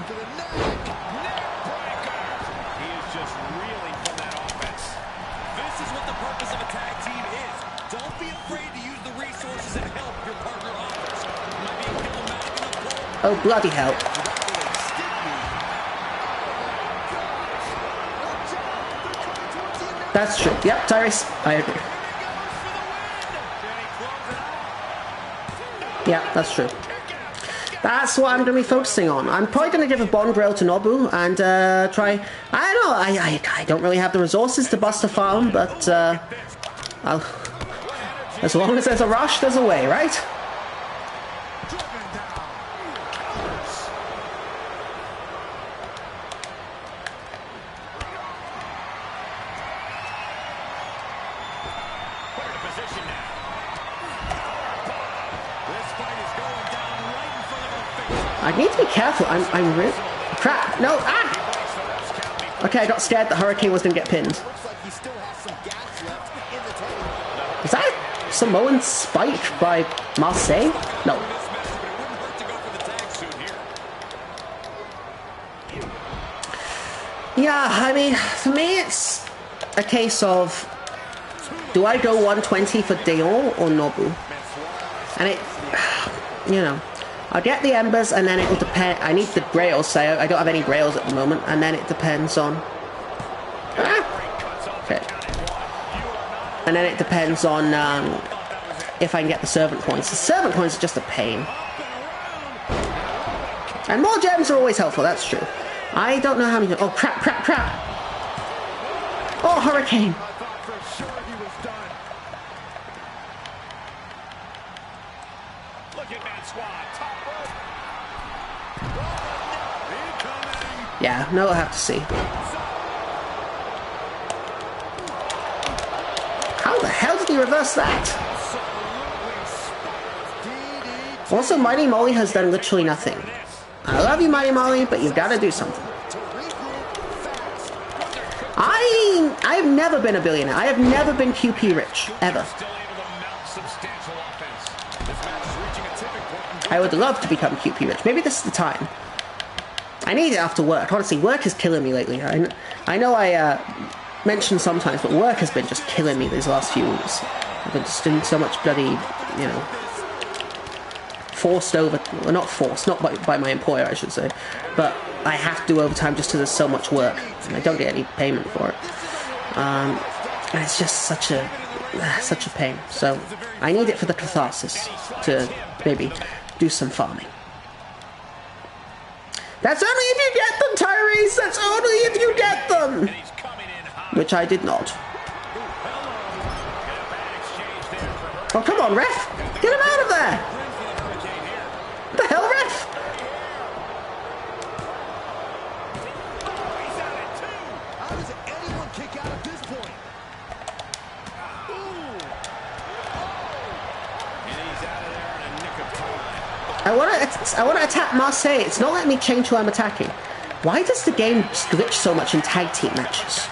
Oh, bloody hell. That's true. Yep, Tyrese, I agree. Yeah, that's true. That's what I'm going to be focusing on. I'm probably going to give a Bond Grail to Nobu and try... I don't know, I don't really have the resources to bust a farm, but as long as there's a rush, there's a way, right? I need to be careful. I'm really... Crap. No. Ah! Okay, I got scared that Hurricane was going to get pinned. Is that a Samoan spike by Marseille? No. Yeah, I mean, for me it's a case of... Do I go 120 for Deon or Nobu? And it... You know... I'll get the embers and then it will depend. I need the grails, so I don't have any grails at the moment, and then it depends on And then it depends on if I can get the servant coins. The servant coins are just a pain. And more gems are always helpful, that's true. I don't know how many... Oh, crap, crap, crap! Oh, Hurricane! I thought for sure he was done. Look at that squad. Top rope. Incoming. Yeah, no, I'll have to see. How the hell did he reverse that? Also, Mighty Molly has done literally nothing. I love you, Mighty Molly, but you've got to do something. I've never been a billionaire. I have never been QP rich, ever. I would love to become QP rich. Maybe this is the time. I need it after work. Honestly, work is killing me lately. I know I mention sometimes, but work has been just killing me these last few weeks. I've been just doing so much bloody, you know, forced over, well, not forced, not by my employer, I should say, but I have to do overtime just because there's so much work, and I don't get any payment for it. And it's just such a pain. So I need it for the catharsis to maybe do some farming. That's only if you get them, Tyrese! That's only if you get them! Which I did not. Oh, come on, ref! Get him out of there! What the hell, ref? How does anyone kick out at this point? I want to attack Marseille. It's not letting me change who I'm attacking. Why does the game glitch so much in tag team matches?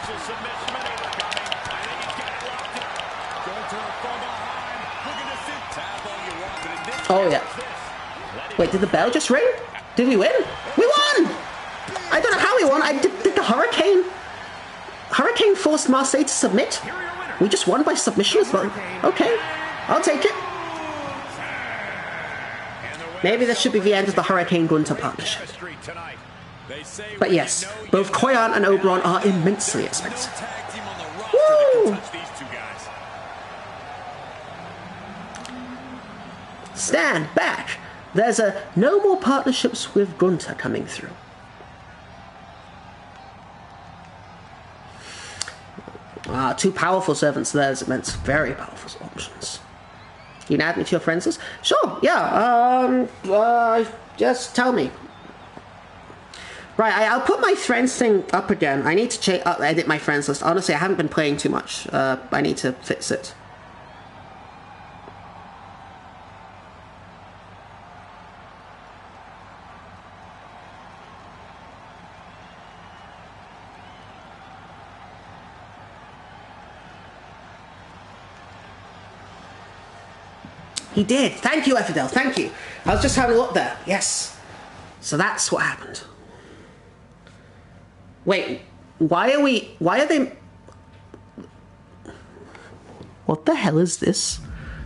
Oh yeah. Wait, did the bell just ring? Did we win? We won! I don't know how we won. Did the Hurricane forced Marseille to submit? We just won by submission as well. Okay, I'll take it. Maybe this should be the end of the Hurricane Gunter partnership. But yes, both Koyan and Oberon are immensely expensive. Woo! Stand back! There's a no more partnerships with Gunter coming through. Two powerful servants there is immense, very powerful options. You can add me to your friends list? Sure, yeah, just tell me. Right, I'll put my friends thing up again. I need to edit my friends list. Honestly, I haven't been playing too much. I need to fix it. He did. Thank you, Effidel. Thank you. I was just having a look there. Yes. So that's what happened. Wait. Why are they... What the hell is this?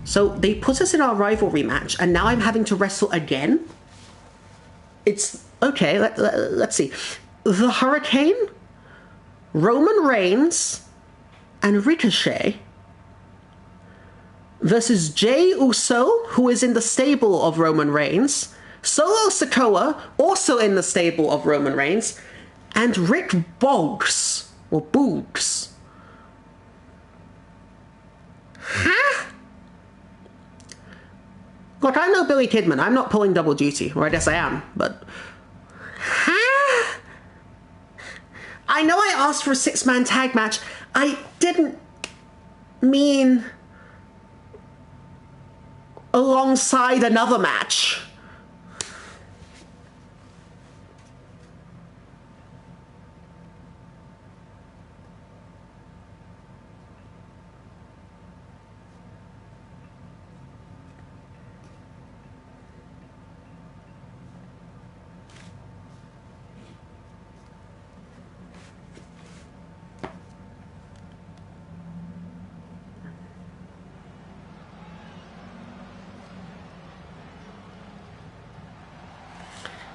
So they put us in our rivalry match, and now I'm having to wrestle again? It's... Okay, let's see. The Hurricane, Roman Reigns, and Ricochet versus Jey Uso, who is in the stable of Roman Reigns, Solo Sikoa, also in the stable of Roman Reigns, and Rick Boggs, or Boogs. Huh? Look, I'm no Billy Kidman. I'm not pulling double duty, or I guess I am, but... Huh? I know I asked for a 6-man tag match. I didn't mean... alongside another match.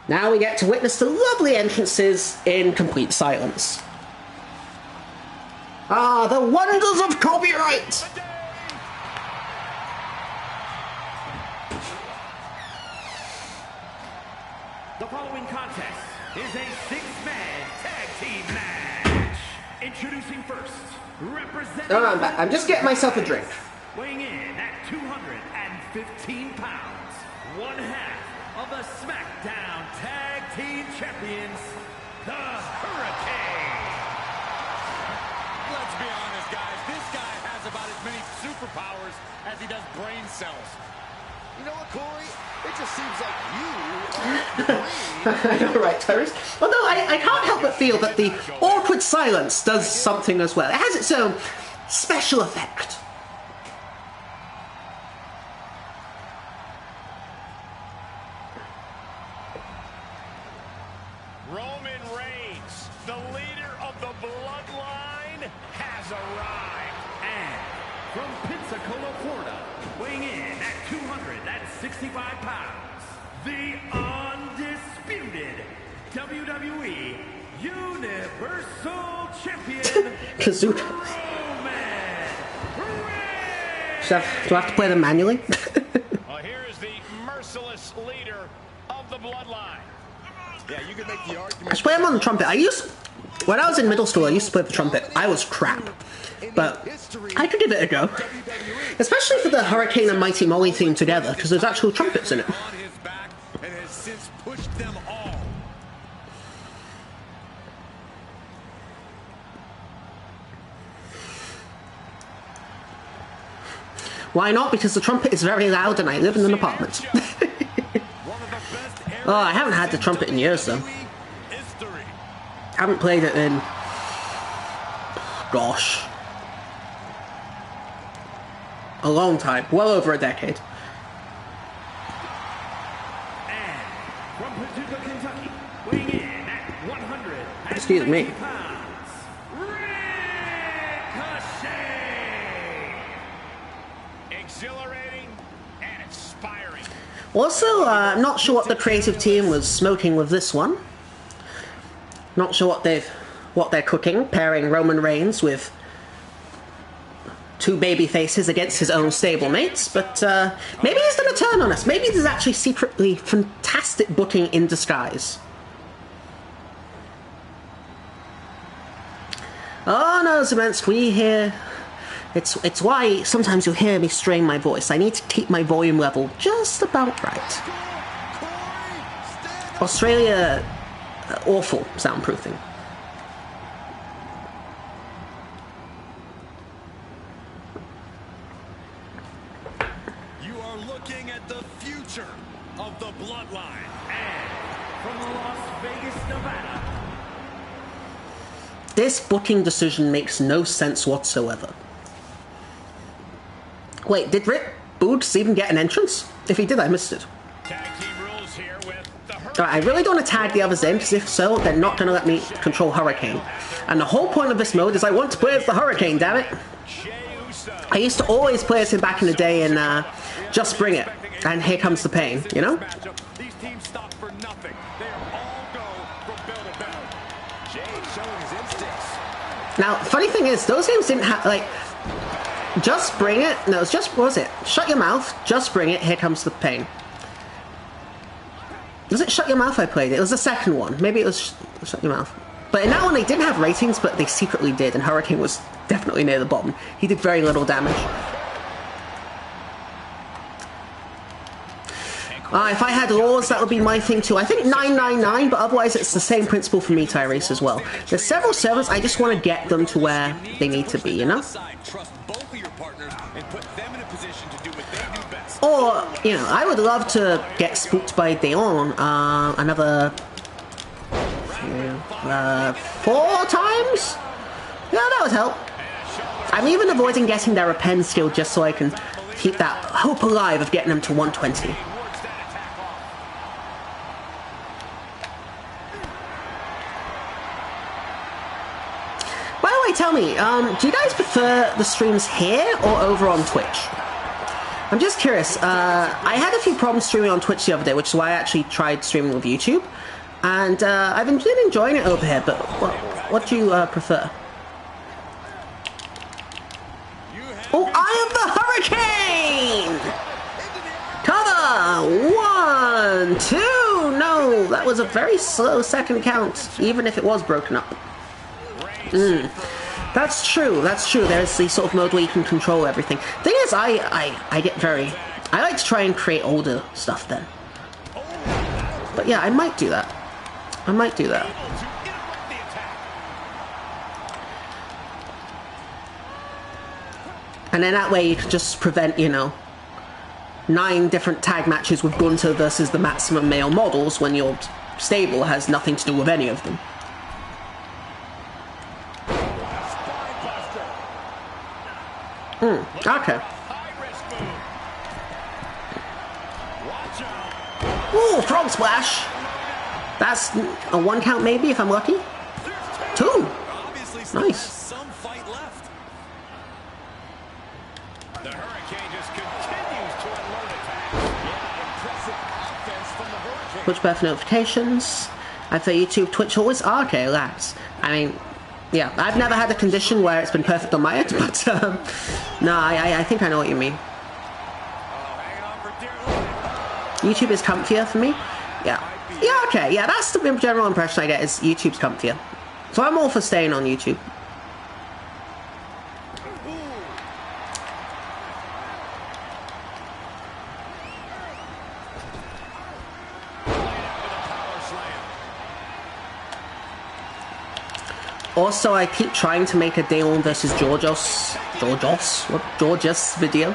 Now we get to witness the lovely entrances in complete silence. Ah, the wonders of copyright! The following contest is a six-man tag team match. Introducing first, representing... Oh, I'm back. I'm just getting myself a drink. Weighing in at 215 pounds, one half of the SmackDown Tag Team Champions, the Hurricane. Let's be honest, guys. This guy has about as many superpowers as he does brain cells. You know what, Corey? It just seems like you are I know, right, Tyrese? Although I can't help but feel that the awkward silence does something as well. It has its own special effect. Roman Reigns, the leader of the bloodline, has arrived. And from Pensacola, Florida, weighing in at 265 pounds, the undisputed WWE Universal Champion, Kazoo. Roman Reigns. Do I have to play them manually? Well, here is the merciless leader of the bloodline. Yeah, you can make the I argument. should play them on the trumpet. When I was in middle school, I used to play the trumpet. I was crap. But I could give it a go. Especially for the Hurricane and Mighty Molly theme together, because there's actual trumpets in it. On his back and has since pushed them all. Why not? Because the trumpet is very loud and I live in an apartment. Oh, I haven't had the trumpet in years, though. I haven't played it in... Gosh. A long time. Well over a decade. And from Paducah, Kentucky, weighing in at 100. Excuse me. Pounds, Ricochet. Exhilarating and inspiring. Also, I'm not sure what the creative team was smoking with this one. Not sure what they're cooking, pairing Roman Reigns with two baby faces against his own stablemates, but maybe he's going to turn on us. Maybe this is actually secretly fantastic booking in disguise. Oh no, Zelensk, we hear... It's why sometimes you'll hear me strain my voice. I need to keep my volume level just about right. Australia, awful soundproofing. You are looking at the future of the bloodline. And from Las Vegas, Nevada, This booking decision makes no sense whatsoever. Wait, did Rick Boogs even get an entrance? If he did, I missed it. Tag team rules here with the Alright, I really don't want to tag the others in, because if so, they're not going to let me control Hurricane. And the whole point of this mode is I want to play as the Hurricane, damn it! I used to always play as him back in the day in Just Bring It. And Here Comes the Pain, you know? These teams stop for nothing. They all go from bell to bell. Jay showing his instincts. Now, funny thing is, those games didn't have, like... Just Bring It? No, it's just, what was it? Shut Your Mouth, Just Bring It, Here Comes the Pain. Was it Shut Your Mouth I played? It was the second one. Maybe it was Shut Your Mouth. But in that one, they didn't have ratings, but they secretly did, and Hurricane was definitely near the bottom. He did very little damage. If I had laws, that would be my thing too. I think 999, but otherwise it's the same principle for me, Tyrese, as well. There's several servers, I just want to get them to where they need to be, you know? Trust both of your partners and put them in a position to do what they do best. Or, you know, I would love to get spooked by Dawn another 4 times? Yeah, that would help. I'm even avoiding getting their repent skill just so I can keep that hope alive of getting them to 120. By the way, tell me, do you guys prefer the streams here or over on Twitch? I'm just curious. I had a few problems streaming on Twitch the other day, which is why I actually tried streaming with YouTube. And I've been enjoying it over here, but what do you prefer? Oh, I am the Hurricane! Cover! 1, 2, no, that was was a very slow second count, even if it was broken up. That's true, that's true. There's the sort of mode where you can control everything. Thing is, I get very... I like to try and create older stuff then. But yeah, I might do that. I might do that. And then that way you can just prevent, you know, 9 different tag matches with Gunter versus the Maximum Male Models when your stable has nothing to do with any of them. Okay. Ooh, frog splash. That's a 1 count maybe if I'm lucky. 2. Nice. Some fight left. The Hurricane just continues to unload attacks. Impressive offense from the Hurricane. Twitch birth notifications. I for YouTube, Twitch always okay, lads. I mean, yeah, I've never had a condition where it's been perfect on my end, but no, I think I know what you mean. YouTube is comfier for me. Yeah. Yeah, okay. Yeah, that's the general impression I get is YouTube's comfier. So I'm all for staying on YouTube. Also, I keep trying to make a Daylon versus Georgios video.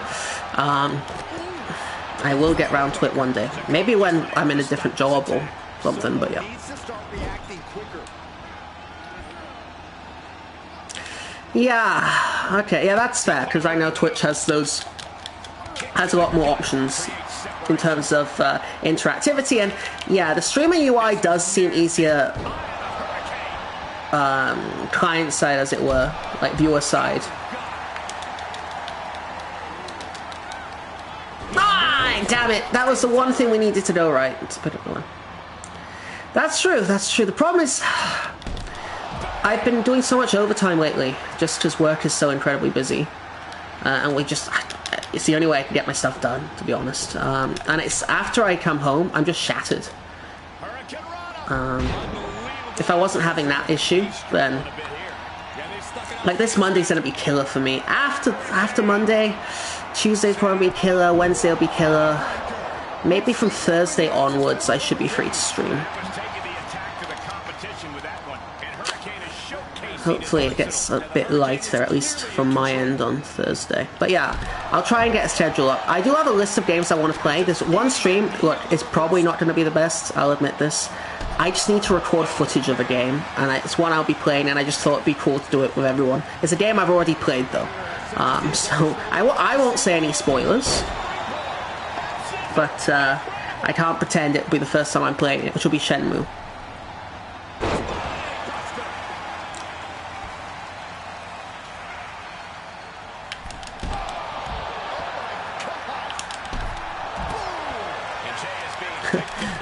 I will get round to it one day. Maybe when I'm in a different job or something, but yeah. Yeah, okay, yeah, that's fair, because I know Twitch has a lot more options in terms of interactivity, and yeah, the streaming UI does seem easier client side, as it were, like viewer side. Ah, damn it! That was the one thing we needed to go right. Let's put it on. That's true. That's true. The problem is, I've been doing so much overtime lately, just because work is so incredibly busy, and it's the only way I can get my stuff done, to be honest. And it's after I come home, I'm just shattered. If I wasn't having that issue, then like this Monday's gonna be killer for me. After Monday, Tuesday's probably killer. Wednesday will be killer. Maybe from Thursday onwards, I should be free to stream. Hopefully it gets a bit lighter, at least from my end on Thursday. But yeah, I'll try and get a schedule up. I do have a list of games I want to play. There's one stream, look, it's probably not going to be the best, I'll admit this. I just need to record footage of a game, and it's one I'll be playing, and I just thought it'd be cool to do it with everyone. It's a game I've already played, though. So I won't say any spoilers, but I can't pretend it'll be the first time I'm playing it, which will be Shenmue.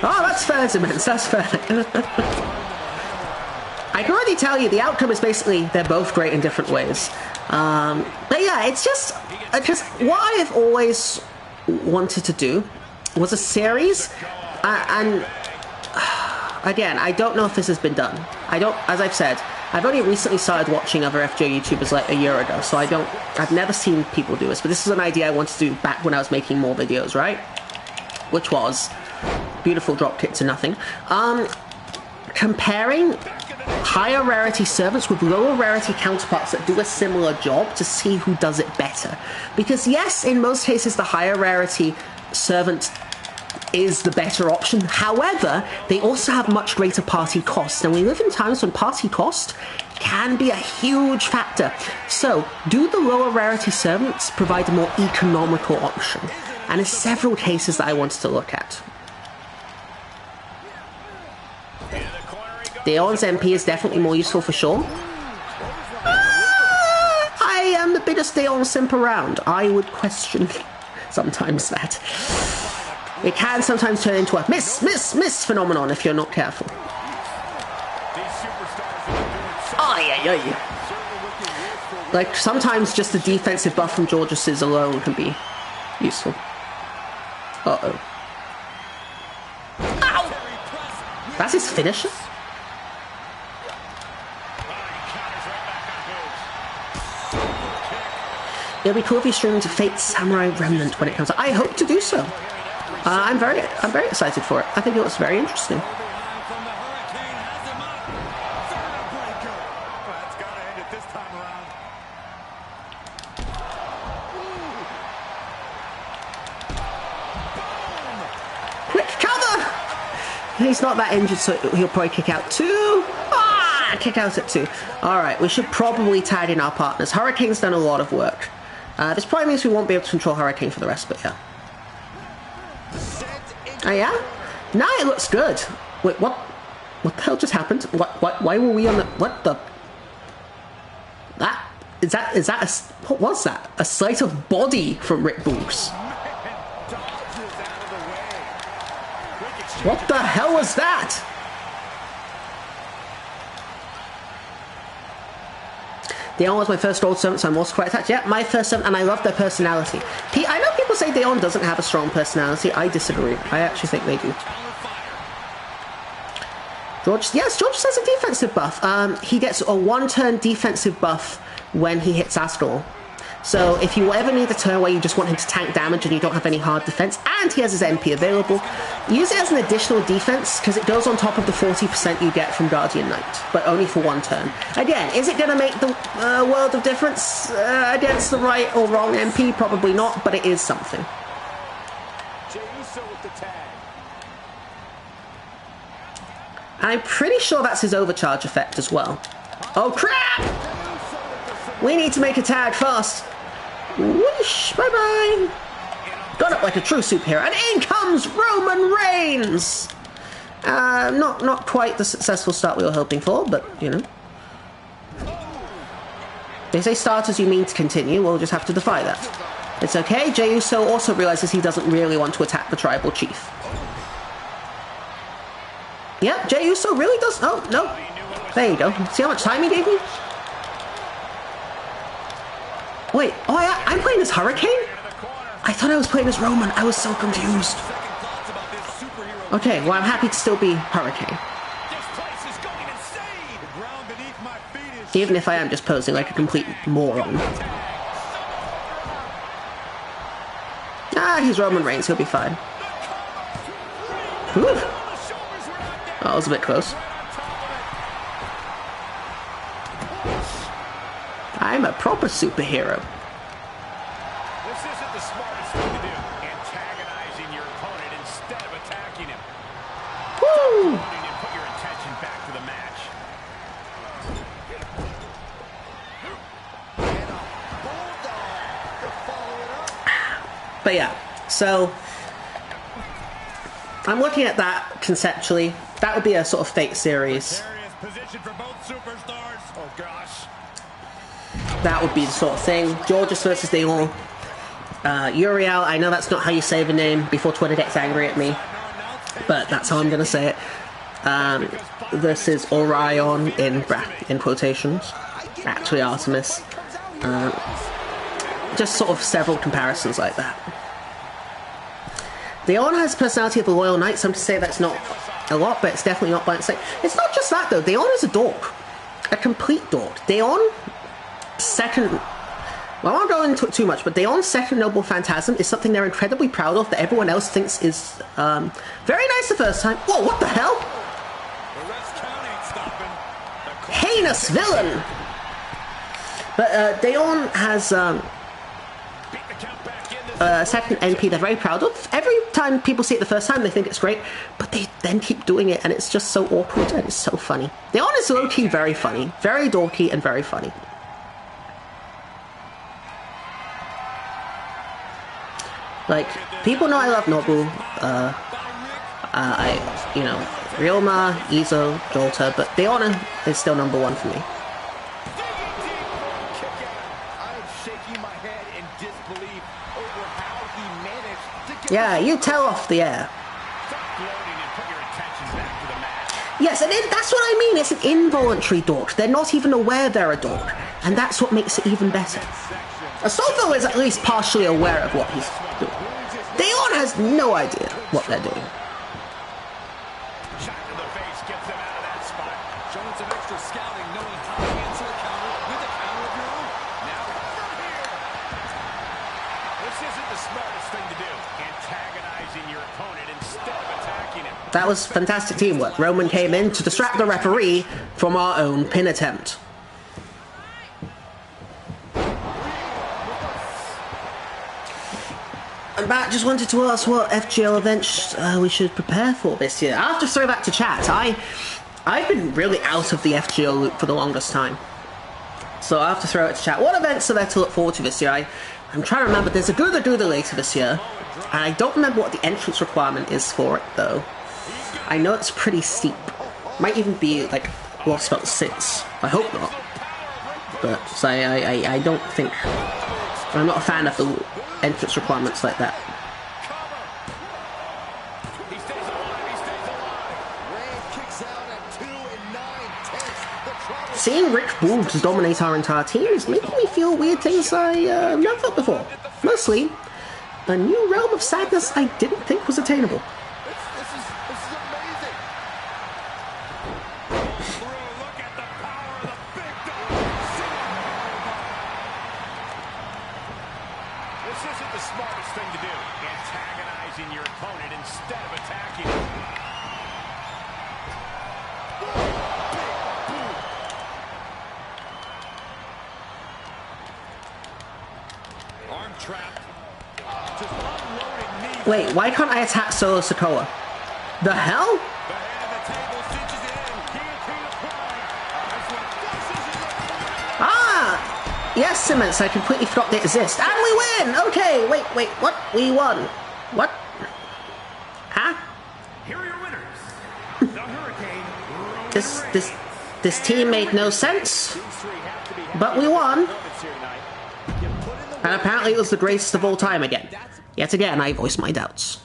Oh, that's fair, Simmons. That's fair. I can already tell you the outcome is basically they're both great in different ways. But yeah, it's just because what I've always wanted to do was a series, and again, I don't know if this has been done. As I've said, I've only recently started watching other FJ YouTubers like a year ago, so I've never seen people do this. But this is an idea I wanted to do back when I was making more videos, right? Which was beautiful dropkick to nothing. Comparing higher rarity servants with lower rarity counterparts that do a similar job to see who does it better. Because yes, in most cases the higher rarity servant is the better option. However, they also have much greater party cost, and we live in times when party cost can be a huge factor. So, do the lower rarity servants provide a more economical option? And there's several cases that I wanted to look at. Deon's MP is definitely more useful for sure. I am the biggest Deon simp around. I would question sometimes that. It can sometimes turn into a miss phenomenon if you're not careful. Oh yeah. Like sometimes just the defensive buff from Georgius's alone can be useful. Uh-oh. Ow! That's his finisher? It'll be cool if you stream into Fate Samurai Remnant when it comes out. I hope to do so. I'm very excited for it. I think it looks very interesting. Quick cover! He's not that injured, so he'll probably kick out 2. Ah! Kick out at 2. Alright, we should probably tag in our partners. Hurricane's done a lot of work. This probably means we won't be able to control Hurricane for the rest, but yeah. Oh yeah? Nah, it looks good. Wait, what? What the hell just happened? Why were we on the... What the... Is that a... What was that? A slice of body from Rick Boogs. What the hell was that? Dayon was my first old servant, so I'm also quite attached. Yeah, my first servant, and I love their personality. I know people say Dayon doesn't have a strong personality. I disagree. I actually think they do. George has a defensive buff. He gets a 1-turn defensive buff when he hits Astor. So if you ever need a turn where you just want him to tank damage and you don't have any hard defense, and he has his MP available, use it as an additional defense because it goes on top of the 40% you get from Guardian Knight, but only for 1 turn. Again, is it going to make the world of difference against the right or wrong MP? Probably not, but it is something. I'm pretty sure that's his overcharge effect as well. Oh crap! We need to make a tag fast. Whoosh, bye-bye. Got up like a true superhero, and in comes Roman Reigns. Not quite the successful start we were hoping for, but you know. They say start as you mean to continue. We'll just have to defy that. It's okay. Jey Uso also realizes he doesn't really want to attack the tribal chief. Yep, Jey Uso really does. Oh no, there you go. See how much time he gave me? Wait, oh, I'm playing as Hurricane? I thought I was playing as Roman. I was so confused. Okay, well, I'm happy to still be Hurricane. Even if I am just posing like a complete moron. Ah, he's Roman Reigns. He'll be fine. Whew. Oh, that was a bit close. I'm a proper superhero. This isn't the smartest thing to do. Antagonizing your opponent instead of attacking him. Woo! Put your attention back to the match. But yeah, so I'm looking at that conceptually. That would be a sort of Fate series. Position for both superstars. Oh gosh. That would be the sort of thing. Georges versus Dayon. Uriel, I know that's not how you say the name before Twitter gets angry at me, but that's how I'm going to say it. Versus Orion in quotations. Actually Artemis. Just sort of several comparisons like that. Dayon has the personality of a loyal knight. Some to say that's not a lot, but it's definitely not by itself. It's not just that though. Dayon is a dork. A complete dork. Dayon... second, well, I won't go into it too much, but Dayon's second noble phantasm is something they're incredibly proud of that everyone else thinks is very nice the first time. Whoa, what the hell? Heinous villain! But Dayon has second NP they're very proud of. Every time people see it the first time, they think it's great, but they then keep doing it, and it's just so awkward, and it's so funny. Dayon is low-key very funny. Very dorky and very funny. Like, people know I love Nobu, you know, Ryoma, Izo, Jolta, but Dayon is still number 1 for me. Yeah, you tell off the air. Yes, and that's what I mean, it's an involuntary dork. They're not even aware they're a dork, and that's what makes it even better. Asolfo is at least partially aware of what he's doing. Dayon has no idea what they're doing. That was fantastic teamwork. Roman came in to distract the referee from our own pin attempt. And Matt just wanted to ask what FGL events we should prepare for this year. I'll have to throw that to chat. I've been really out of the FGL loop for the longest time. So I'll have to throw it to chat. What events are there to look forward to this year? I'm trying to remember. There's a Guda later this year. And I don't remember what the entrance requirement is for it, though. I know it's pretty steep. Might even be, like, Lost Belt 6. I hope not. But, so I don't think... I'm not a fan of the entrance requirements like that. Seeing Rick Boogs dominate our entire team is making me feel weird things I never felt before. Mostly, a new realm of sadness I didn't think was attainable. Wait, why can't I attack Solo Sikoa? The hell? Ah! Yes, Simmons, I completely forgot they exist. And we win! Okay, wait, what? We won. What? Huh? Here are your winners. The Hurricane. This team made no sense. But we won. And apparently it was the greatest of all time again. Yet again, I voice my doubts.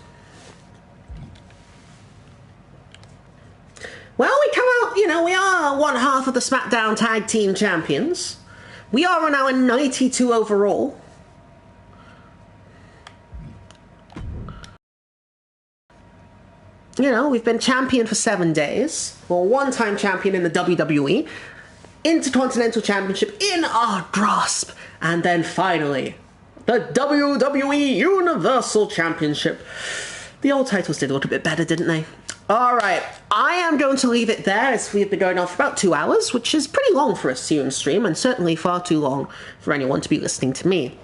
Well, we come out, you know, we are one half of the SmackDown Tag Team Champions. We are now in 92 overall. You know, we've been champion for 7 days. We're one-time champion in the WWE. Intercontinental Championship in our grasp. And then finally, the WWE Universal Championship. The old titles did look a bit better, didn't they? Alright, I am going to leave it there as we've been going on for about 2 hours, which is pretty long for a Serum stream, and certainly far too long for anyone to be listening to me.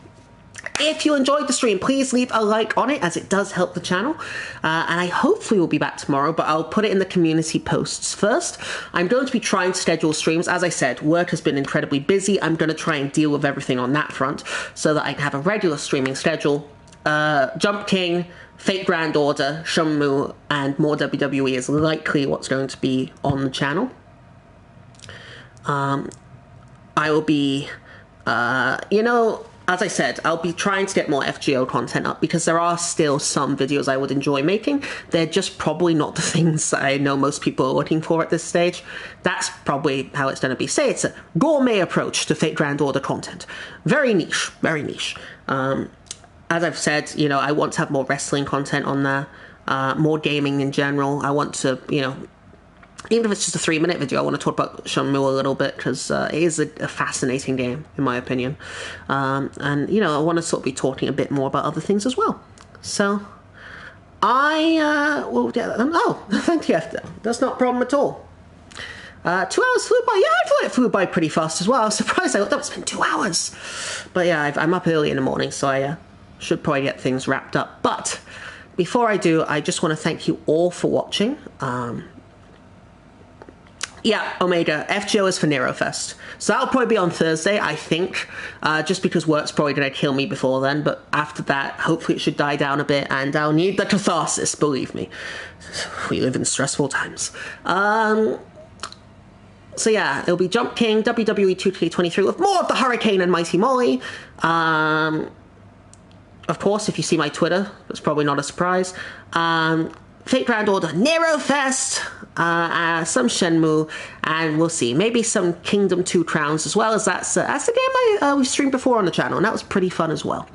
If you enjoyed the stream, please leave a like on it, as it does help the channel. And I hopefully will be back tomorrow, but I'll put it in the community posts first. I'm going to be trying to schedule streams. As I said, work has been incredibly busy. I'm going to try and deal with everything on that front so that I can have a regular streaming schedule. Jump King, Fate Grand Order, Shenmue, and more WWE is likely what's going to be on the channel. I will be, you know... As I said, I'll be trying to get more FGO content up because there are still some videos I would enjoy making. They're just probably not the things that I know most people are looking for at this stage. That's probably how it's going to be. Say it's a gourmet approach to Fate Grand Order content. Very niche, very niche. As I've said, you know, I want to have more wrestling content on there, more gaming in general. I want to, you know, even if it's just a 3-minute video, I want to talk about Shenmue a little bit, because it is a fascinating game, in my opinion. And, you know, I want to sort of be talking a bit more about other things as well. So, oh, thank you, Efter. That's not a problem at all. 2 hours flew by. Yeah, I thought it flew by pretty fast as well. I was surprised. I thought that was been 2 hours. But yeah, I'm up early in the morning, so I should probably get things wrapped up. But before I do, I just want to thank you all for watching. Yeah, Omega, FGO is for NeroFest. So that'll probably be on Thursday, I think, just because work's probably going to kill me before then, but after that, hopefully it should die down a bit, and I'll need the catharsis, believe me. We live in stressful times. So yeah, it'll be Jump King, WWE2K23, with more of the Hurricane and Mighty Molly. Of course, if you see my Twitter, that's probably not a surprise. Fate Grand Order, NeroFest, some Shenmue, and we'll see. Maybe some Kingdom 2 Crowns as well, as that's the game we streamed before on the channel, and that was pretty fun as well.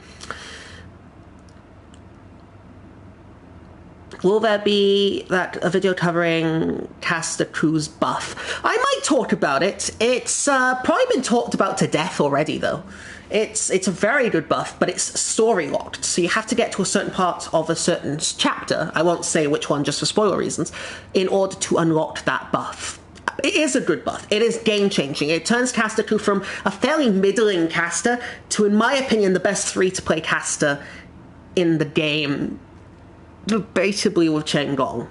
Will there be a video covering Caster Crew's buff? I might talk about it. It's probably been talked about to death already, though. It's a very good buff, but it's story locked, so you have to get to a certain part of a certain chapter, I won't say which one just for spoiler reasons, in order to unlock that buff. It is a good buff. It is game-changing. It turns Caster Crew from a fairly middling caster to, in my opinion, the best free-to-play caster in the game, debatably with Chen Gong.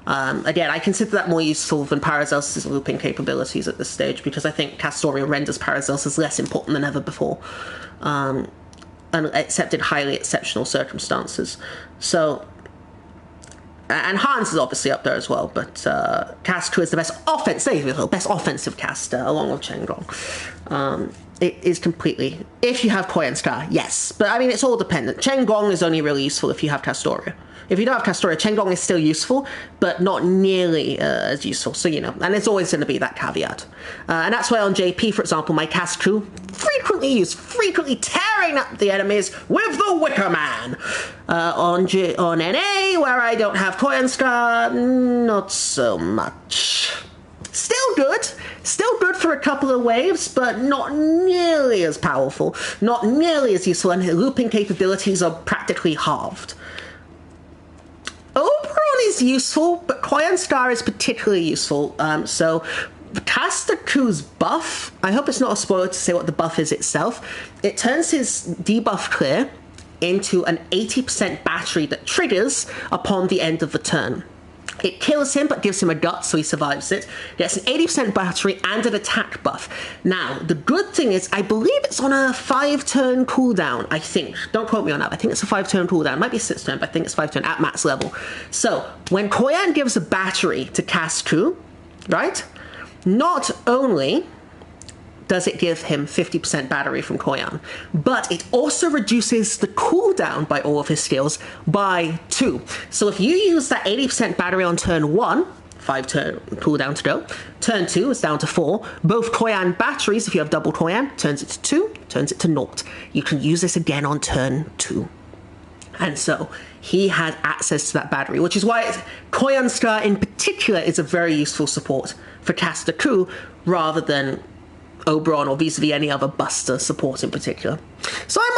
Again, I consider that more useful than Paracelsus' looping capabilities at this stage, because I think Castoria renders Paracelsus less important than ever before, except in highly exceptional circumstances. So, and Hans is obviously up there as well, but Caster is the best offensive caster, along with Chen Gong. It is completely, if you have Koyan Scar, yes. But I mean, it's all dependent. Chen Gong is only really useful if you have Castoria. If you don't have Castoria, Chen Gong is still useful, but not nearly as useful. So, you know, and there's always going to be that caveat. And that's why on JP, for example, my cast crew frequently tearing up the enemies with the Wicker Man. On NA, where I don't have Koyan Scar, not so much. Still good for a couple of waves, but not nearly as powerful, not nearly as useful, and looping capabilities are practically halved. Oberon is useful, but Koyan Scar is particularly useful. So Caster Crew's buff, I hope it's not a spoiler to say what the buff is itself. It turns his debuff clear into an 80% battery that triggers upon the end of the turn. It kills him, but gives him a gut, so he survives it. Gets an 80% battery and an attack buff. Now, the good thing is, I believe it's on a 5-turn cooldown, I think. Don't quote me on that. I think it's a 5-turn cooldown. It might be a 6-turn, but I think it's 5-turn at max level. So, when Koyan gives a battery to Caster Crew, right, not only does it give him 50% battery from Koyan, but it also reduces the cooldown by all of his skills by 2. So if you use that 80% battery on turn 1, 5-turn cooldown to go, turn 2 is down to 4. Both Koyan batteries, if you have double Koyan, turns it to 2, turns it to 0. You can use this again on turn 2. And so he had access to that battery, which is why Koyan Scar in particular is a very useful support for Caster Crew rather than Oberon or vis-a-vis any other Buster support in particular. So I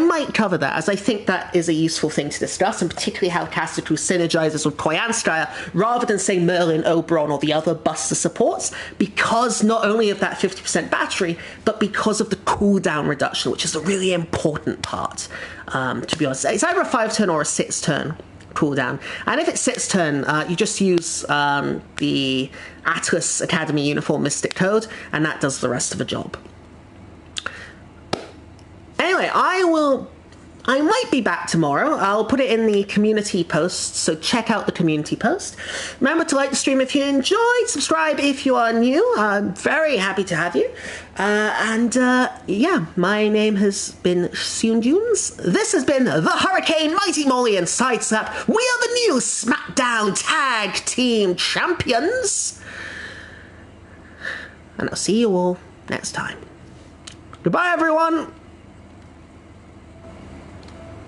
might cover that, as I think that is a useful thing to discuss, and particularly how Caster Crew synergizes with Koyan Scar rather than, say, Merlin, Oberon, or the other Buster supports, because not only of that 50% battery, but because of the cooldown reduction, which is a really important part, to be honest. It's either a 5-turn or a 6-turn cooldown. And if it's 6-turn, you just use the Atlas Academy Uniform Mystic Code, and that does the rest of the job. Anyway, I might be back tomorrow. I'll put it in the community post, so check out the community post. Remember to like the stream if you enjoyed, subscribe if you are new. I'm very happy to have you. Yeah, my name has been Seun Dunes. This has been the Hurricane, Mighty Molly, and Sideslap. We are the new SmackDown Tag Team Champions. And I'll see you all next time. Goodbye, everyone.